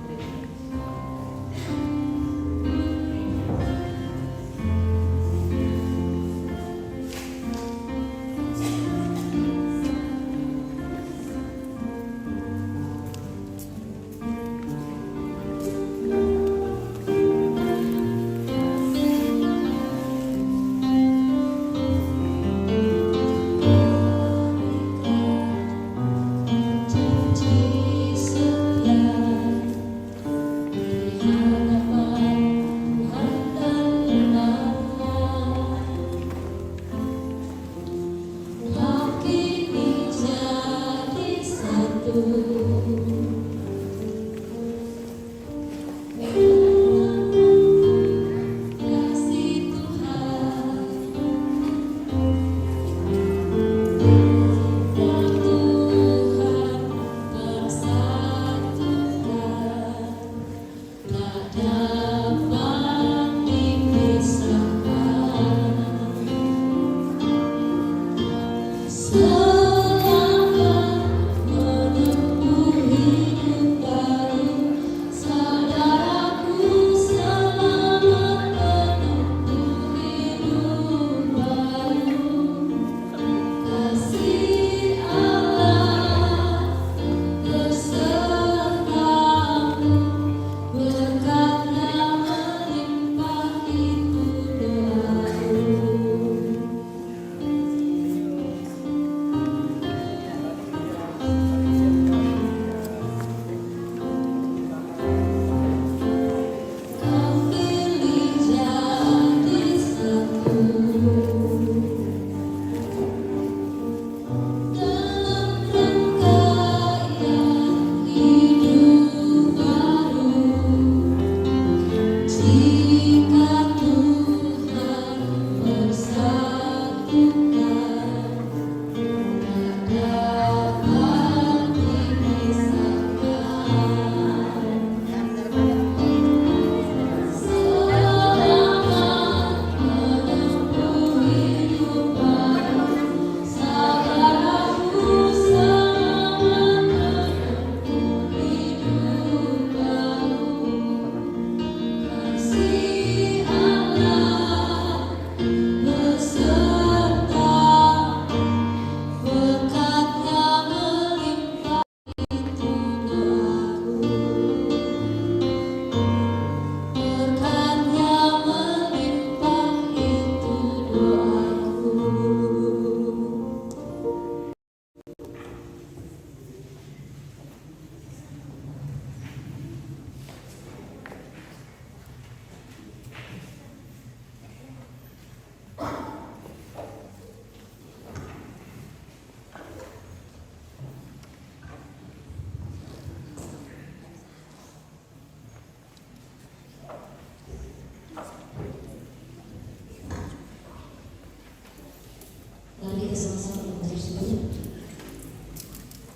Mari kita sama-sama mengucap syukur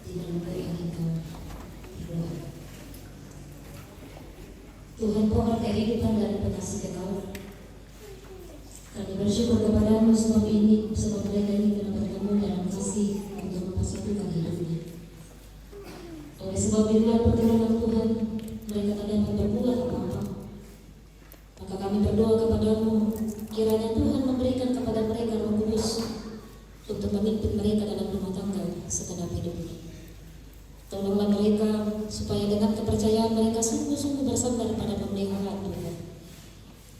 di dalam doa kita berdoa. Tuhan, pohon kehidupan dan pengasih Kekal, kami bersyukur kepadamu sebab mereka ini mendapat dalam kasih untuk mempersatukan hidupnya. Oleh sebab di luar pertolongan Tuhan, mereka tak dapat berbuat apa-apa. Maka kami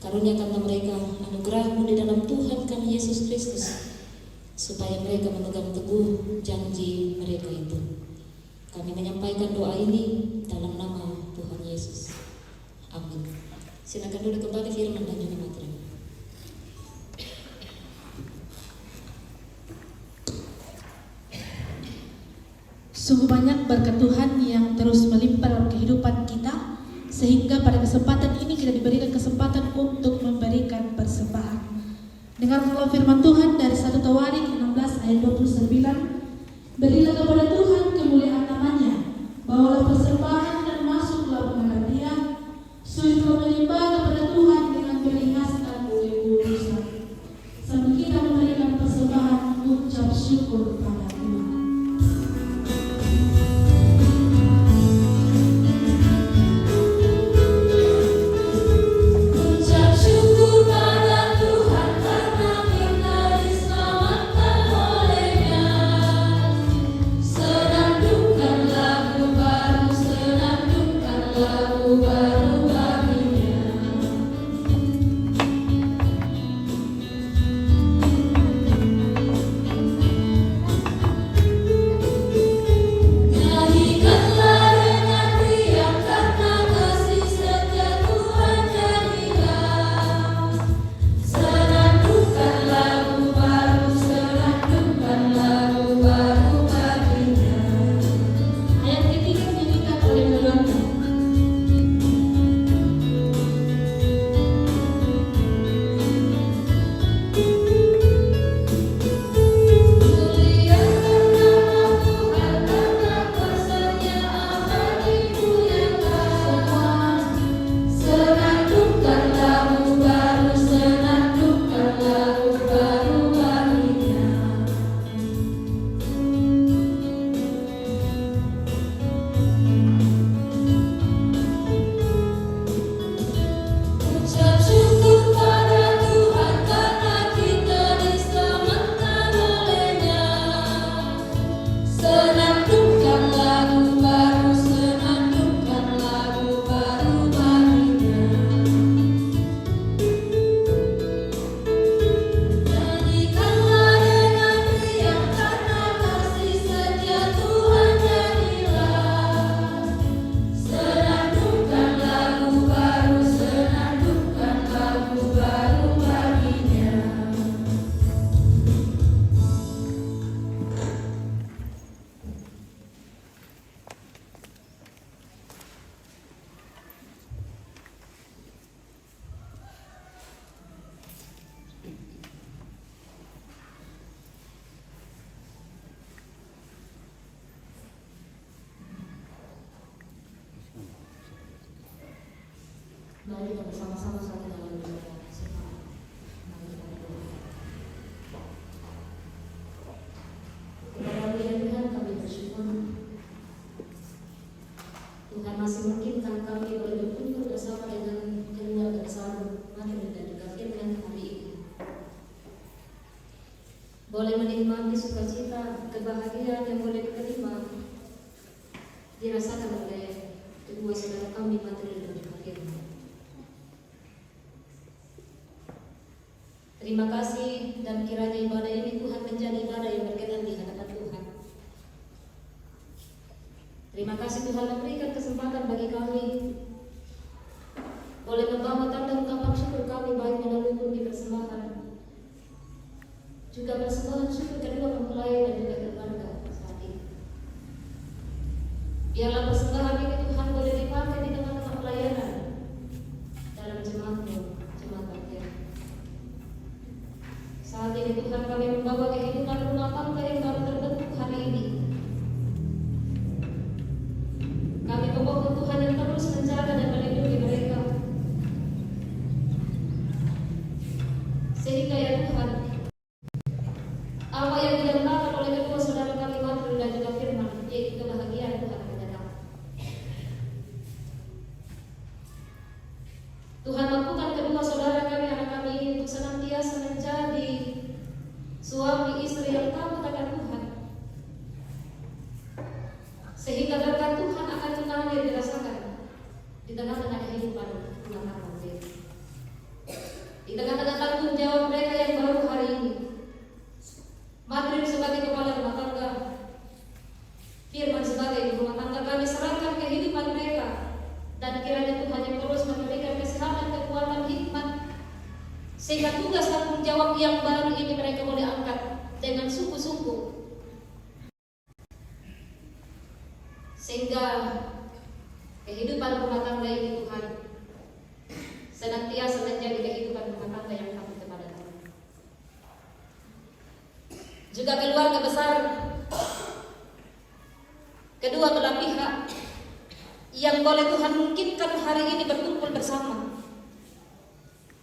Karuniakanlah mereka anugerah-Mu di dalam Tuhan kami Yesus Kristus, supaya mereka memegang teguh janji mereka itu. Kami menyampaikan doa ini dalam nama Tuhan Yesus. Amin. Silakan duduk kembali firman dan juga materi. Sungguh banyak berkat Tuhan yang terus melimpah dalam kehidupan kita, sehingga pada kesempatan ini kita diberikan kesempatan untuk memberikan persembahan. Dengarkanlah firman Tuhan dari 1 Tawarik 16 ayat 29. Berilah kepada Tuhan kemuliaan namanya, bawalah persembahan dan masuklah menghadap Dia, sujudlah menyembah kepada Tuhan dengan meriaskan buih-buih. Sambil kita memberikan persembahan, ucap syukur kepada Tuhan. Mari kita bersama-sama saat dalam doa sifat. Mari kita berdoa. Kepada Tuhan kami bersyukur. Tuhan masih memungkinkan kami boleh berkumpul bersama dengan keluarga besar Materi dan juga firman hari ini. Boleh menikmati sukacita, kebahagiaan yang boleh diterima, dirasakan oleh kedua saudara kami Materi dan juga firman. Terima kasih dan kiranya ibadah ini Tuhan menjadi ibadah yang berkenan di hadapan Tuhan. Terima kasih Tuhan memberikan kesempatan bagi kami boleh membawa tanda ungkapan syukur kami baik melalui bumi persembahan, juga persembahan syukur kedua mempelai dan juga keluarga saat ini. Biarlah persembahan ini Tuhan boleh dipakai di tengah-tengah pelayanan dalam jemaat-Mu, jemaat Baptian. Saat ini Tuhan kami membawa kehidupan rumah tangga yang baru terbentuk hari ini. Kami memohon Tuhan yang terus menjaga dan melindungi mereka, sehingga ya Tuhan, apa yang dinyatakan oleh kedua saudara kami Materi dan juga firman, yaitu kebahagiaan Tuhan menyertai. Tuhan mampukan kedua saudara kami, anak kami ini untuk senantiasa menjadi suami istri yang takut akan Tuhan, sehingga berkat Tuhan akan kembali dirasakan di tengah-tengah kehidupan rumah tangga mereka. Sehingga tugas tanggung jawab yang baru ini mereka boleh angkat dengan sungguh-sungguh. Sehingga kehidupan rumah tangga ini Tuhan senantiasa menjadi kehidupan rumah tangga yang takut kepada Tuhan. Juga keluarga besar kedua belah pihak yang boleh Tuhan mungkinkan hari ini berkumpul bersama.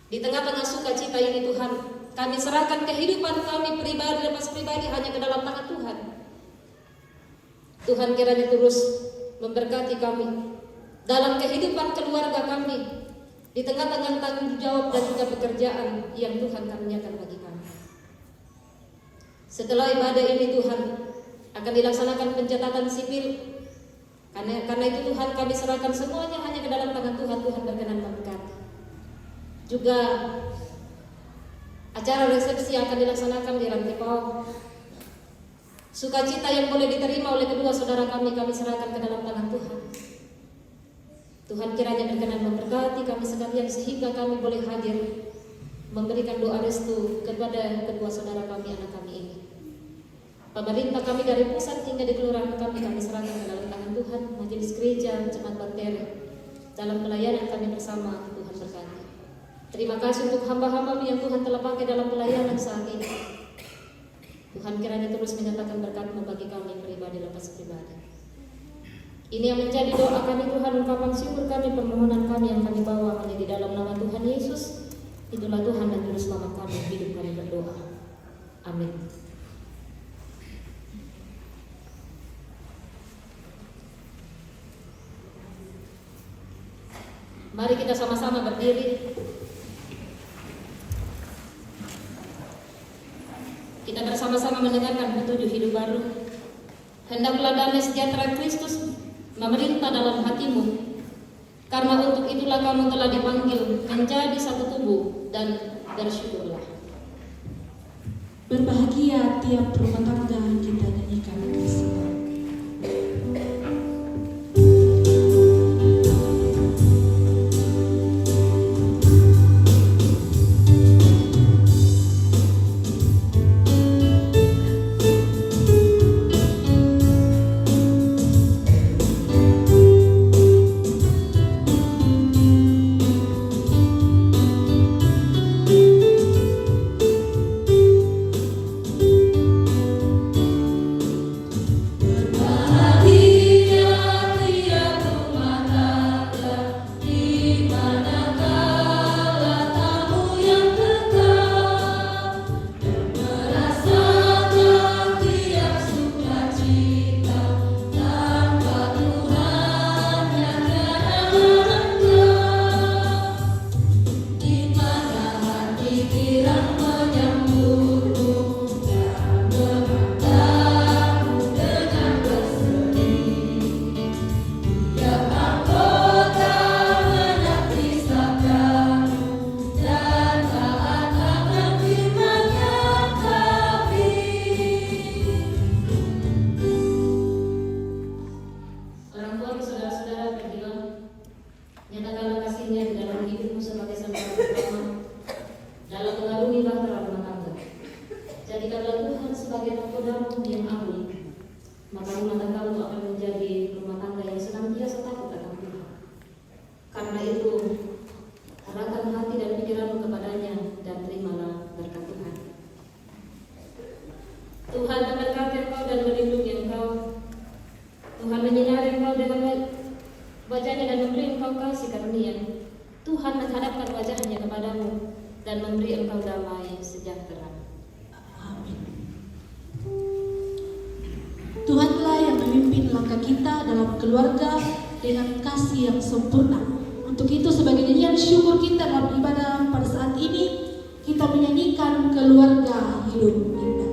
Di tengah-tengah sukacita ini Tuhan, kami serahkan kehidupan kami pribadi lepas pribadi hanya ke dalam tangan Tuhan. Tuhan kiranya terus memberkati kami dalam kehidupan keluarga kami, di tengah-tengah tanggung jawab dan juga pekerjaan yang Tuhan karuniakan bagi kami. Setelah ibadah ini Tuhan akan dilaksanakan pencatatan sipil. Karena itu Tuhan kami serahkan semuanya hanya ke dalam tangan Tuhan. Tuhan berkenan memberkati. Juga acara resepsi akan dilaksanakan di Rantipau. Sukacita yang boleh diterima oleh kedua saudara kami serahkan ke dalam tangan Tuhan. Tuhan kiranya berkenan memberkati kami sekalian sehingga kami boleh hadir memberikan doa restu kepada kedua saudara kami, anak kami ini. Pemerintah kami dari pusat hingga di kelurahan kami serahkan ke dalam tangan Tuhan. Majelis gereja Jemaat Bantere dalam pelayanan kami bersama, Tuhan berkati. Terima kasih untuk hamba-hamba yang Tuhan telah pakai dalam pelayanan saat ini. Tuhan kiranya terus menyatakan berkat bagi kami pribadi lepas pribadi. Ini yang menjadi doa kami Tuhan, ungkapan syukur kami, permohonan kami yang kami bawa hanya di dalam nama Tuhan Yesus. Itulah Tuhan dan Juru Selamat kami, hidup kami berdoa. Amin. Mari kita sama-sama berdiri. Kita bersama-sama mendengarkan petunjuk hidup baru. Hendaklah damai sejahtera Kristus memerintah dalam hatimu, karena untuk itulah kamu telah dipanggil menjadi satu tubuh, dan bersyukurlah. Berbahagia tiap rumah tangga kita nyanyikan bersama. Tuhanlah yang memimpin langkah kita dalam keluarga dengan kasih yang sempurna. Untuk itu sebagai nyanyian syukur kita dalam ibadah pada saat ini, kita menyanyikan keluarga hidup indah.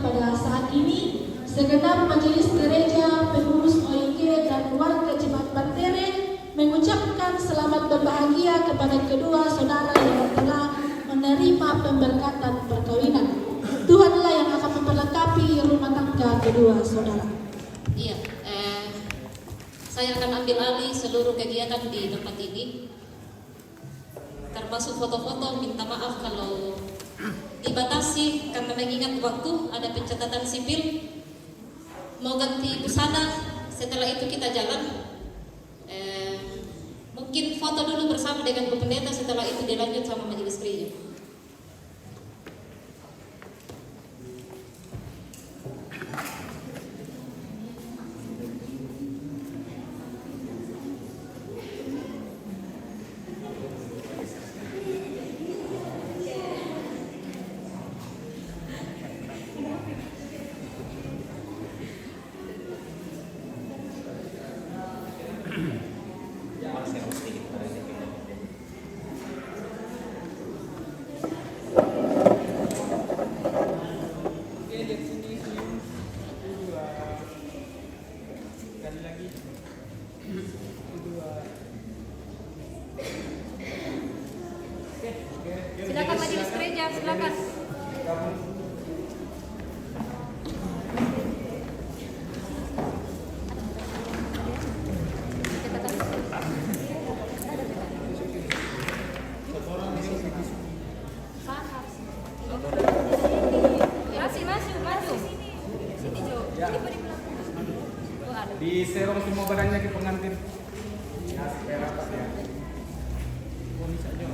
pada saat ini, segenap majelis gereja, pengurus OIG dan warga Jemaat Bantere mengucapkan selamat berbahagia kepada kedua saudara yang telah menerima pemberkatan perkawinan. Tuhanlah yang akan memperlengkapi rumah tangga kedua saudara. Iya, saya akan ambil alih seluruh kegiatan di tempat ini, termasuk foto-foto. Minta maaf kalau dibatasi karena mengingat waktu, ada pencatatan sipil. Mau ganti busana, setelah itu kita jalan. Mungkin foto dulu bersama dengan Bu Pendeta, setelah itu dilanjut sama majelis gereja. Silakan majelis gereja, silakan. Di serong semua badannya ke pengantin. Ya, supaya rapat ya. Oh, bisa aja.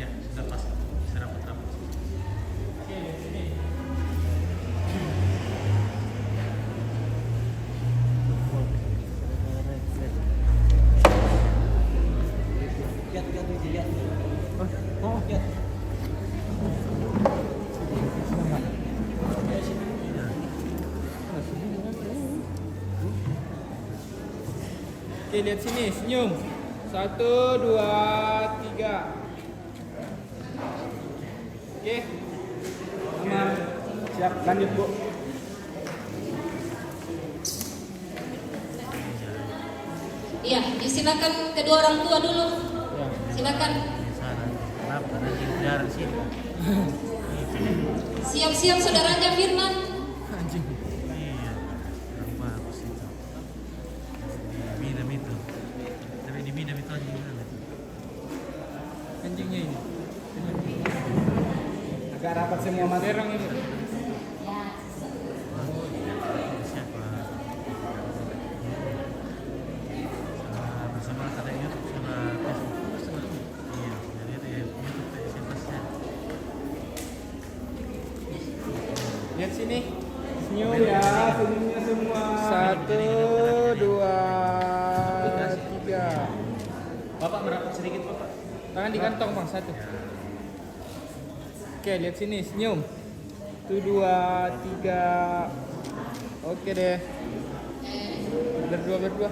Ya, sudah pas. Bisa rapat-rapat. Oke, sini. Lihat. Oh. Oke, lihat sini, senyum. 1, 2, 3. Oke. Aman. Siap, lanjut, Bu. Iya, disilakan kedua orang tua dulu. Ya. Silakan. Sana. Kenapa? Nanti biar di sini. Siap-siap saudaranya Firman. Anjing. Iya. Bagus itu. Minum itu. Tapi diminum itu aja gimana? Anjingnya ini. Agak rapat semua Mas. Serong ini. Siapa? Bersama ada YouTube sama Facebook. Iya, jadi ada YouTube siapa? Lihat sini. Senyum ya, senyumnya semua. 1, 2, 3. Bapak merapat sedikit, Bapak. Tangan di kantong, Bang. 1. Oke, lihat sini, senyum. 1, 2, 3. Oke deh. Berdua.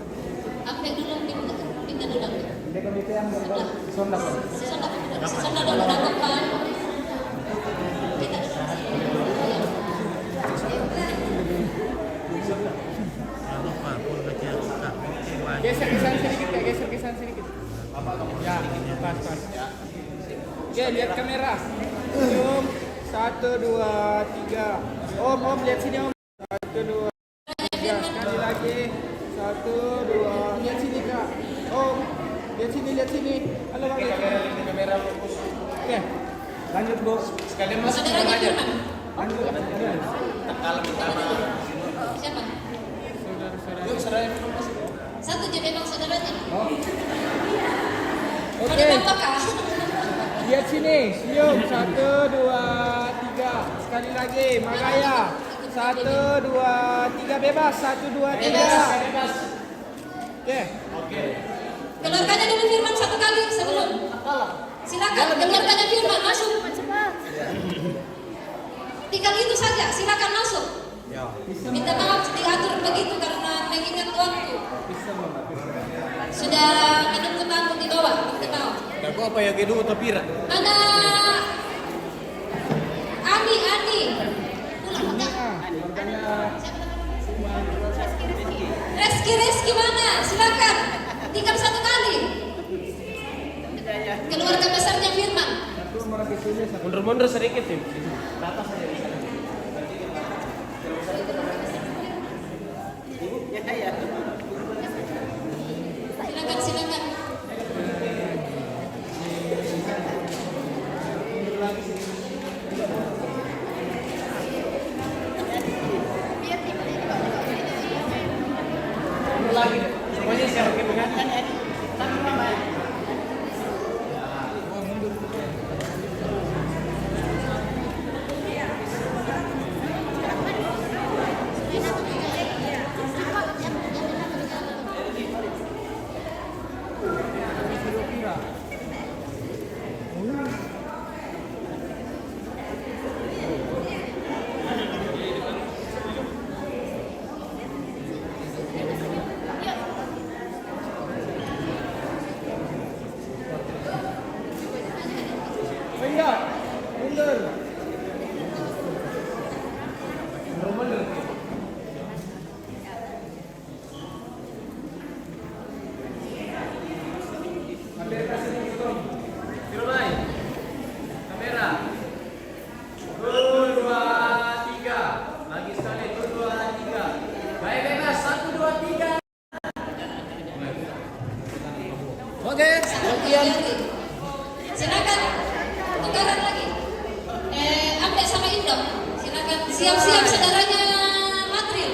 Ambil dulu pindah dulu. Dia komite yang sondak. Sesondak dulu depan. Kita duduk sini. Jangan lupa pun baca suka. Geser ke sana sedikit, ya. Geser ke sana sedikit. Ya, pas. Oke, lihat kamera. Senyum. 1, 2, 3. Om, lihat sini, Om. 1, 2, 3. Sekali lagi. 1, 2. Lihat sini, Kak. Om, lihat sini. Halo, Bang. Kamera fokus. Oke. Lanjut, Bu. Sekalian masuk Saudaranya Firman. Lanjut. Siapa? Saudara-saudara. Satu je memang saudaranya. Oke. Ada berapa kak? Lihat sini, senyum. 1, 2, 3. Sekali lagi, Magaya. 1, 2, 3. Bebas. 1, 2, 3. Bebas. Oke. Keluarganya dulu Firman satu kali sebelum. Silakan keluarganya Firman masuk. Tinggal itu saja, silakan masuk. Minta maaf diatur begitu karena mengingat waktu. Sudah menunggu tamu di bawah, minta maaf. Aku apa ya gedung atau pira? Mana Mundur sedikit sih. Batas saja. Ya. Silakan. Lagi. Semuanya siap kan? Mundur. Kamera. 2, 2, 3. Lagi sekali 2, 2, 3. Baik bebas 1, 2, 3. Oke, latihan. Silakan. Tukaran lagi. Ambil sama Indom. Silakan. Siap-siap saudaranya Matril.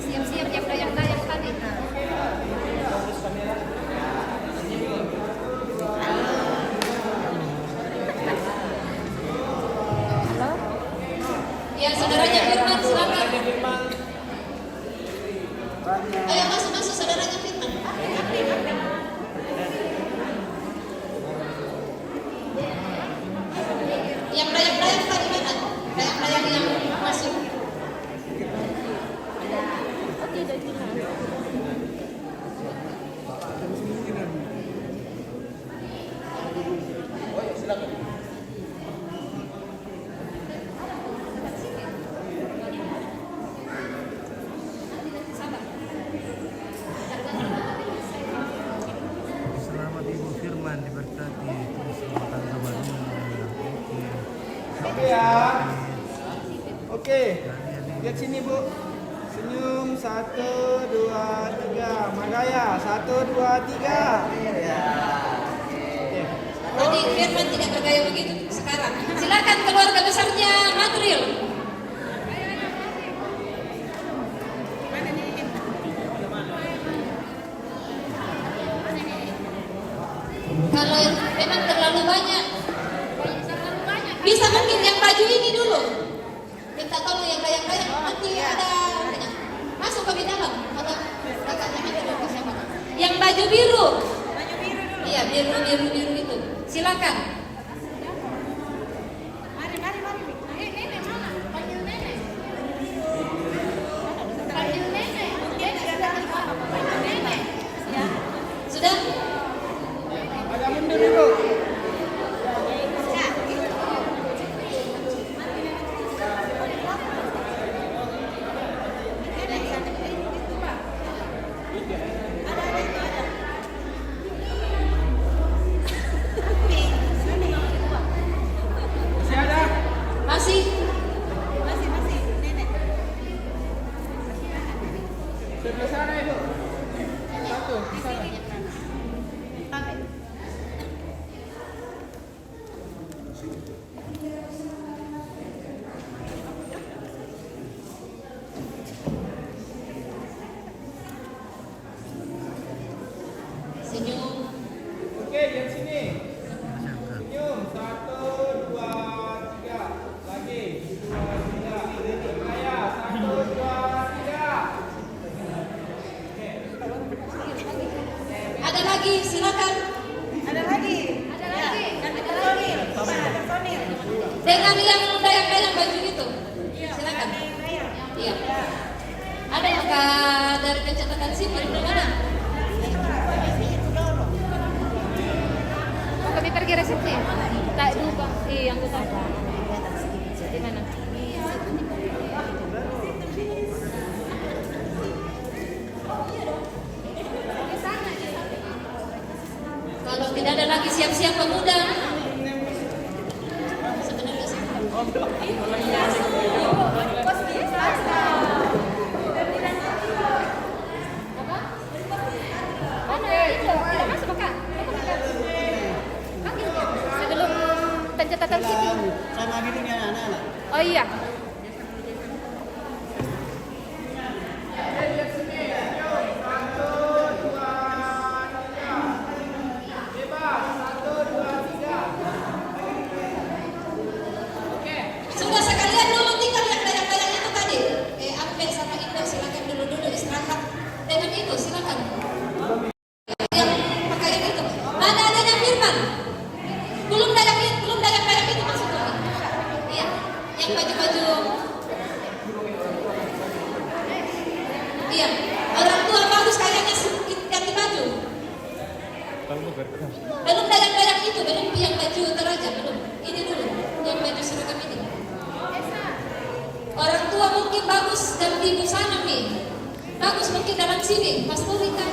Siap-siap yang dayang-dayang tadi. Ya, saudaranya Firman, silakan. Ayo masuk saudaranya Firman. Yang dayang-dayang tadi mana? Dayang-dayang yang masuk. Selamat Ibu Firman diberkati terus tangga baru. Oke ya. Oke. Lihat sini Bu. Senyum 1, 2, 3. Magaya 1, 2, 3. Tadi Firman tidak bergaya begitu sekarang. Silakan keluarga besarnya Matril. Kalau memang terlalu banyak, bisa mungkin yang baju ini dulu. Minta tolong yang dayang-dayang nanti ada masuk ke dalam. Kalau kakaknya minta ke siapa? Yang baju biru. Iya, biru itu. Silakan. Mari. Nenek mana? Panggil nenek. Panggil nenek. Panggil nenek. Ya. Sudah? Agak mundur dulu. Masih ada? Masih? Nenek. Sebelah sana Ibu. Satu, di sana. Senyum. Oke, lihat sini. Senyum 1, 2, 3. Lagi 2, 3. Magaya 1, 2, 3. Ada lagi, silakan. Ada lagi. Dengan yang dayang-dayang baju itu. Silakan. Iya. Ada yang dari pencetakan sipil belum ada? pergi resepsi? Tak lupa. Yang aku tahu. Di mana? Kalau tidak ada lagi siap-siap pemuda. Sebenarnya sih. Mana itu? Masuk Kak. Panggil dia. Sebelum pencatatan sini. Sama gitu nih anak-anak. Oh iya. Sudah sekalian dulu tinggal yang banyak-banyak itu tadi. Ampe sama Indo silakan dulu istirahat. Dengan itu silakan. Yang pakaian itu. Mana adanya Firman? Belum banyak itu masuk dulu. Iya. Yang baju-baju. Iya. Orang tua bagus kayaknya ganti baju. Belum banyak itu, belum yang baju teraja belum. Ini dulu, yang baju seragam ini. Orang tua mungkin bagus ganti busana nih. Bagus mungkin dalam sini, Pastor Rika.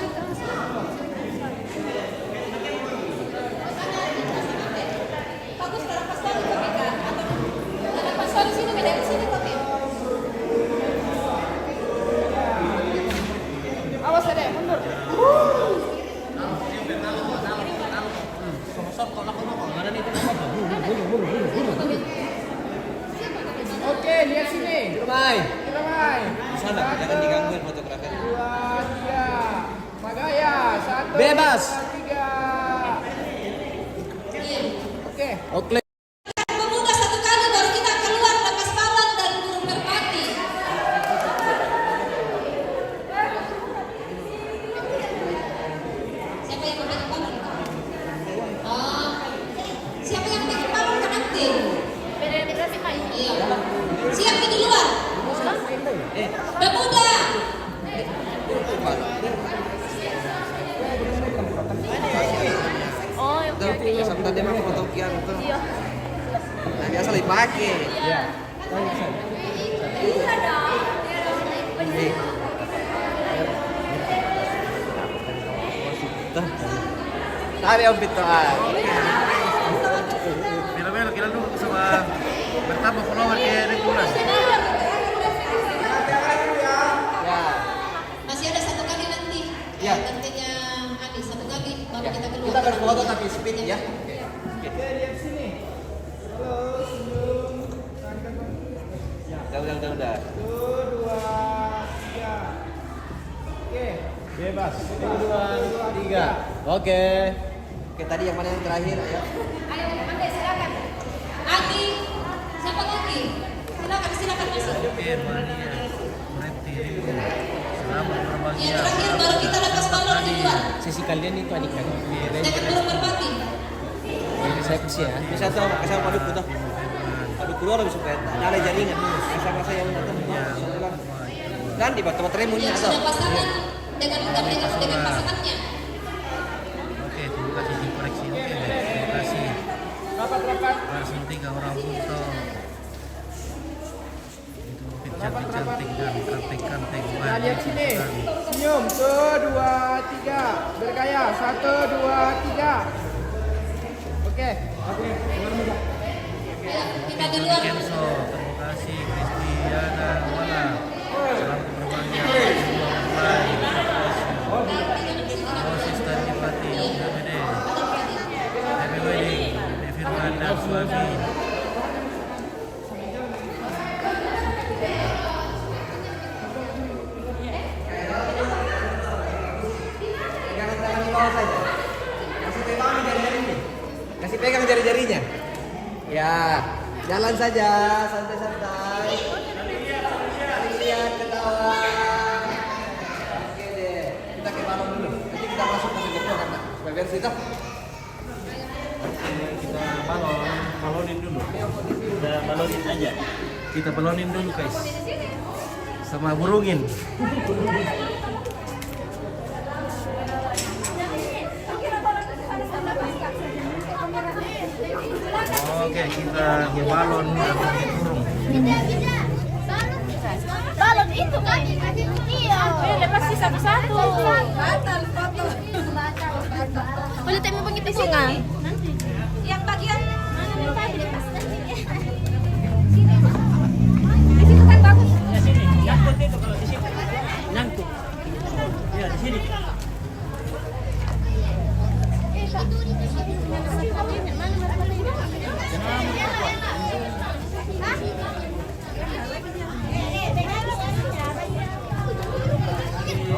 Bagus dalam Pastor Rika. Dalam Pastor sini, beda di sini tapi. Awas ada, mundur. Oke, lihat sini. Ramai. Ramai. Di sana, jangan digangguin fotografer. 2, 3. Pagaya. 1. Bebas. 2, 3. Iya. Oke. Oke. Pemuda satu kali baru kita keluar lepas bawang dan burung merpati. Siapa yang memegang bawang? Oh, siapa yang memegang bawang kan nanti? Beda imigrasi Pak. Iya. Siapa di luar? Pemuda. Oh, oke. Sampai dia mau foto kian tuh. Nanti asal dipakai. Ya. Tari Om Pito. Film-film kira dulu sama bertambah follower kayak regulas. Ya. Masih ada satu kali nanti. Ya. Nantinya Adi satu kali baru kita keluar. Kita berfoto tapi speed ya. Oke, lihat sini. Halo, senyum. Udah. 1, 2, 3. Oke. Bebas. 1, 2, 3. Oke. Oke, tadi yang mana yang terakhir ya? Ayo, Anda silakan. Adi, siapa lagi? Silakan masuk. Oke, Mania, Reti, Ribu, selamat berbahagia. Yang terakhir baru kita lepas balon di luar. Sisi kalian itu adik-adik. Dengan burung merpati. Saya kasih ya. Bisa tuh kasih padu putar. Padu keluar lebih supaya ada jaringan. Sama saya yang nonton. Dan di batu baterainya Yang sudah pasangan dengan pasangannya. Oke, terima kasih di koreksi. Oke, terima kasih. Rapat. Langsung 3 orang foto. Itu cantik-cantik dan cantik-cantik. Nah, lihat sini. Senyum. 1, 2, 3. Bergaya. 1, 2, 3. Oke. Ya, kita di luar. Kenso, terima kasih Kristiana Wala. Selamat berbahagia. Oh, Sister Tipati, Happy wedding, Happy Firman dan suami. Kasih pegang jari-jarinya. Ya, jalan saja, santai-santai. Lihat ketawa. Oke deh, kita ke balon dulu. Nanti kita masuk ke GoPro kan, Pak? Supaya biar kita. Kita balonin dulu. Udah balonin aja. Kita balonin dulu guys. Sama burungin. Oke, kita ngebalon dan ngeburung. Balon itu kan? Iya. Lepas sih satu-satu. Batal foto. Boleh temu begitu sih nggak? Nanti. Yang bagian mana yang tadi lepas nanti. Sini. Di situ kan bagus. Ya sini, nyangkut itu kalau di situ. Nyangkut. Ya di sini.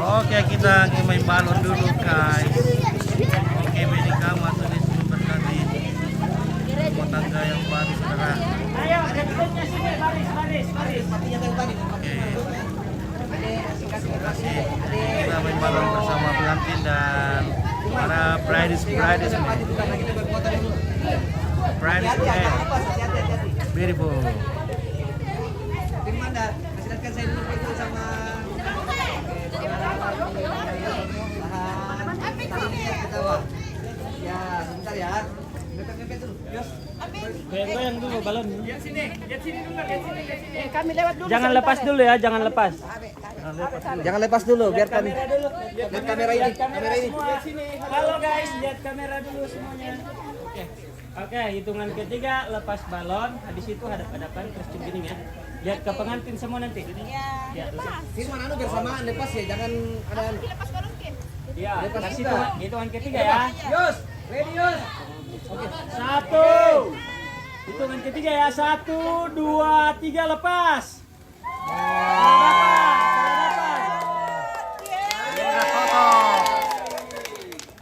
Oke, kita main balon dulu guys. Oke, ini kamu tulis berkati rumah tangga yang baru saudara. Ayo, baris. Oke. Terima kasih. Kita main balon bersama pengantin dan para brides beautiful. Firmanda, silakan saya dulu itu sama ketawa. Ya, sebentar ya. Mepet dulu. Yos. Goyang dulu balon. Lihat sini dulu, lihat sini. Kami lewat dulu. Jangan lepas dulu ya, jangan lepas. Jangan lepas dulu, biar kami lihat kamera ini. Lihat sini. Halo guys, lihat kamera dulu semuanya. Oke, hitungan ketiga lepas balon, di situ hadap-hadapan terus gini ya. Lihat ke pengantin semua nanti. Ya, lepas. Firman anu bersamaan lepas ya, jangan ada anu. Ya, Lepas kasih kita. hitungan ketiga ya. Yos, ready Yos. Oke, 1. Hitungan ketiga ya. 1, 2, 3 lepas.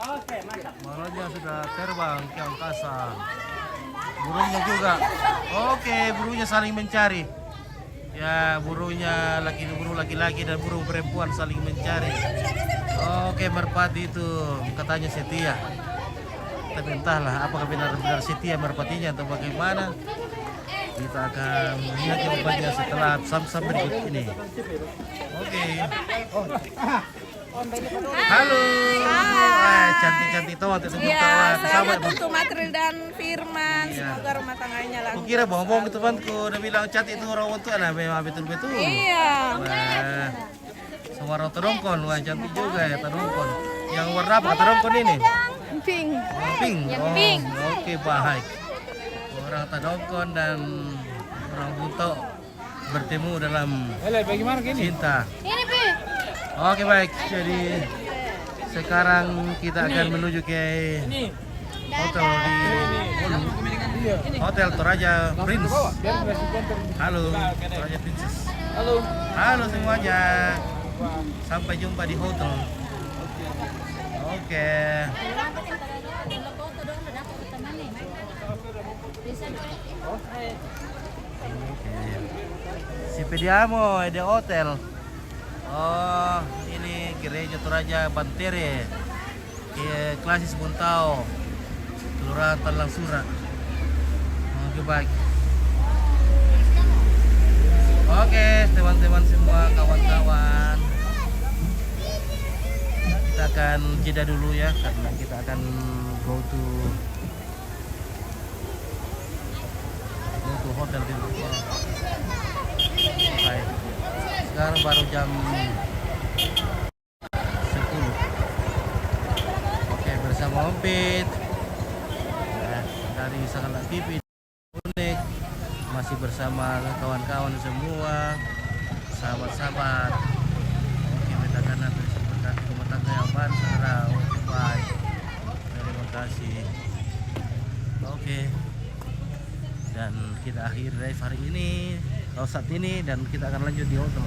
Oke, mantap. Balonnya sudah terbang ke angkasa. Burungnya juga. Oke, burungnya saling mencari. Ya, burungnya burung laki-laki dan burung perempuan saling mencari. Oke, merpati itu katanya setia. Tapi entahlah apakah benar-benar setia merpatinya atau bagaimana. Kita akan lihat jawabannya setelah sam-sam berikut ini. Oke. Halo. Cantik-cantik tawa tepuk tangan. Sama Untuk Matril dan Firman, Iya. semoga rumah tangganya lancar. Kukira bohong ke temanku, udah bilang cantik itu orang itu lah, memang betul-betul. Iya. Wah, semua orang tadongkon, wah cantik juga ya tadongkon. Yang warna apa tadongkon ini? Pink. Oh, pink. Oh, pink. Oke, baik. Orang tadongkon dan orang buto bertemu dalam Bagaimana gini? cinta. Ini Pi. Oke baik, jadi sekarang kita akan menuju ke hotel di Hotel Toraja Prince. Halo, Toraja Princess. Halo semuanya. Sampai jumpa di hotel. Oke. Si Pediamo di hotel. Oh, ini gereja Toraja Bantere, Klasis Buntao, Kelurahan Talang Surat. Oke baik. Oke, teman-teman semua, kawan-kawan, kita akan jeda dulu ya, karena kita akan go to hotel di luar. Baik. Sekarang baru jam 10. Oke, bersama Om Pit dari Sakala TV Unik, masih bersama kawan-kawan semua, sahabat-sahabat. Oke, kita akan nanti berkati rumah tangga yang baru saudara. Oke, baik. Terima kasih. Oke. Dan kita akhiri live hari ini, saat ini, dan kita akan lanjut di hotel.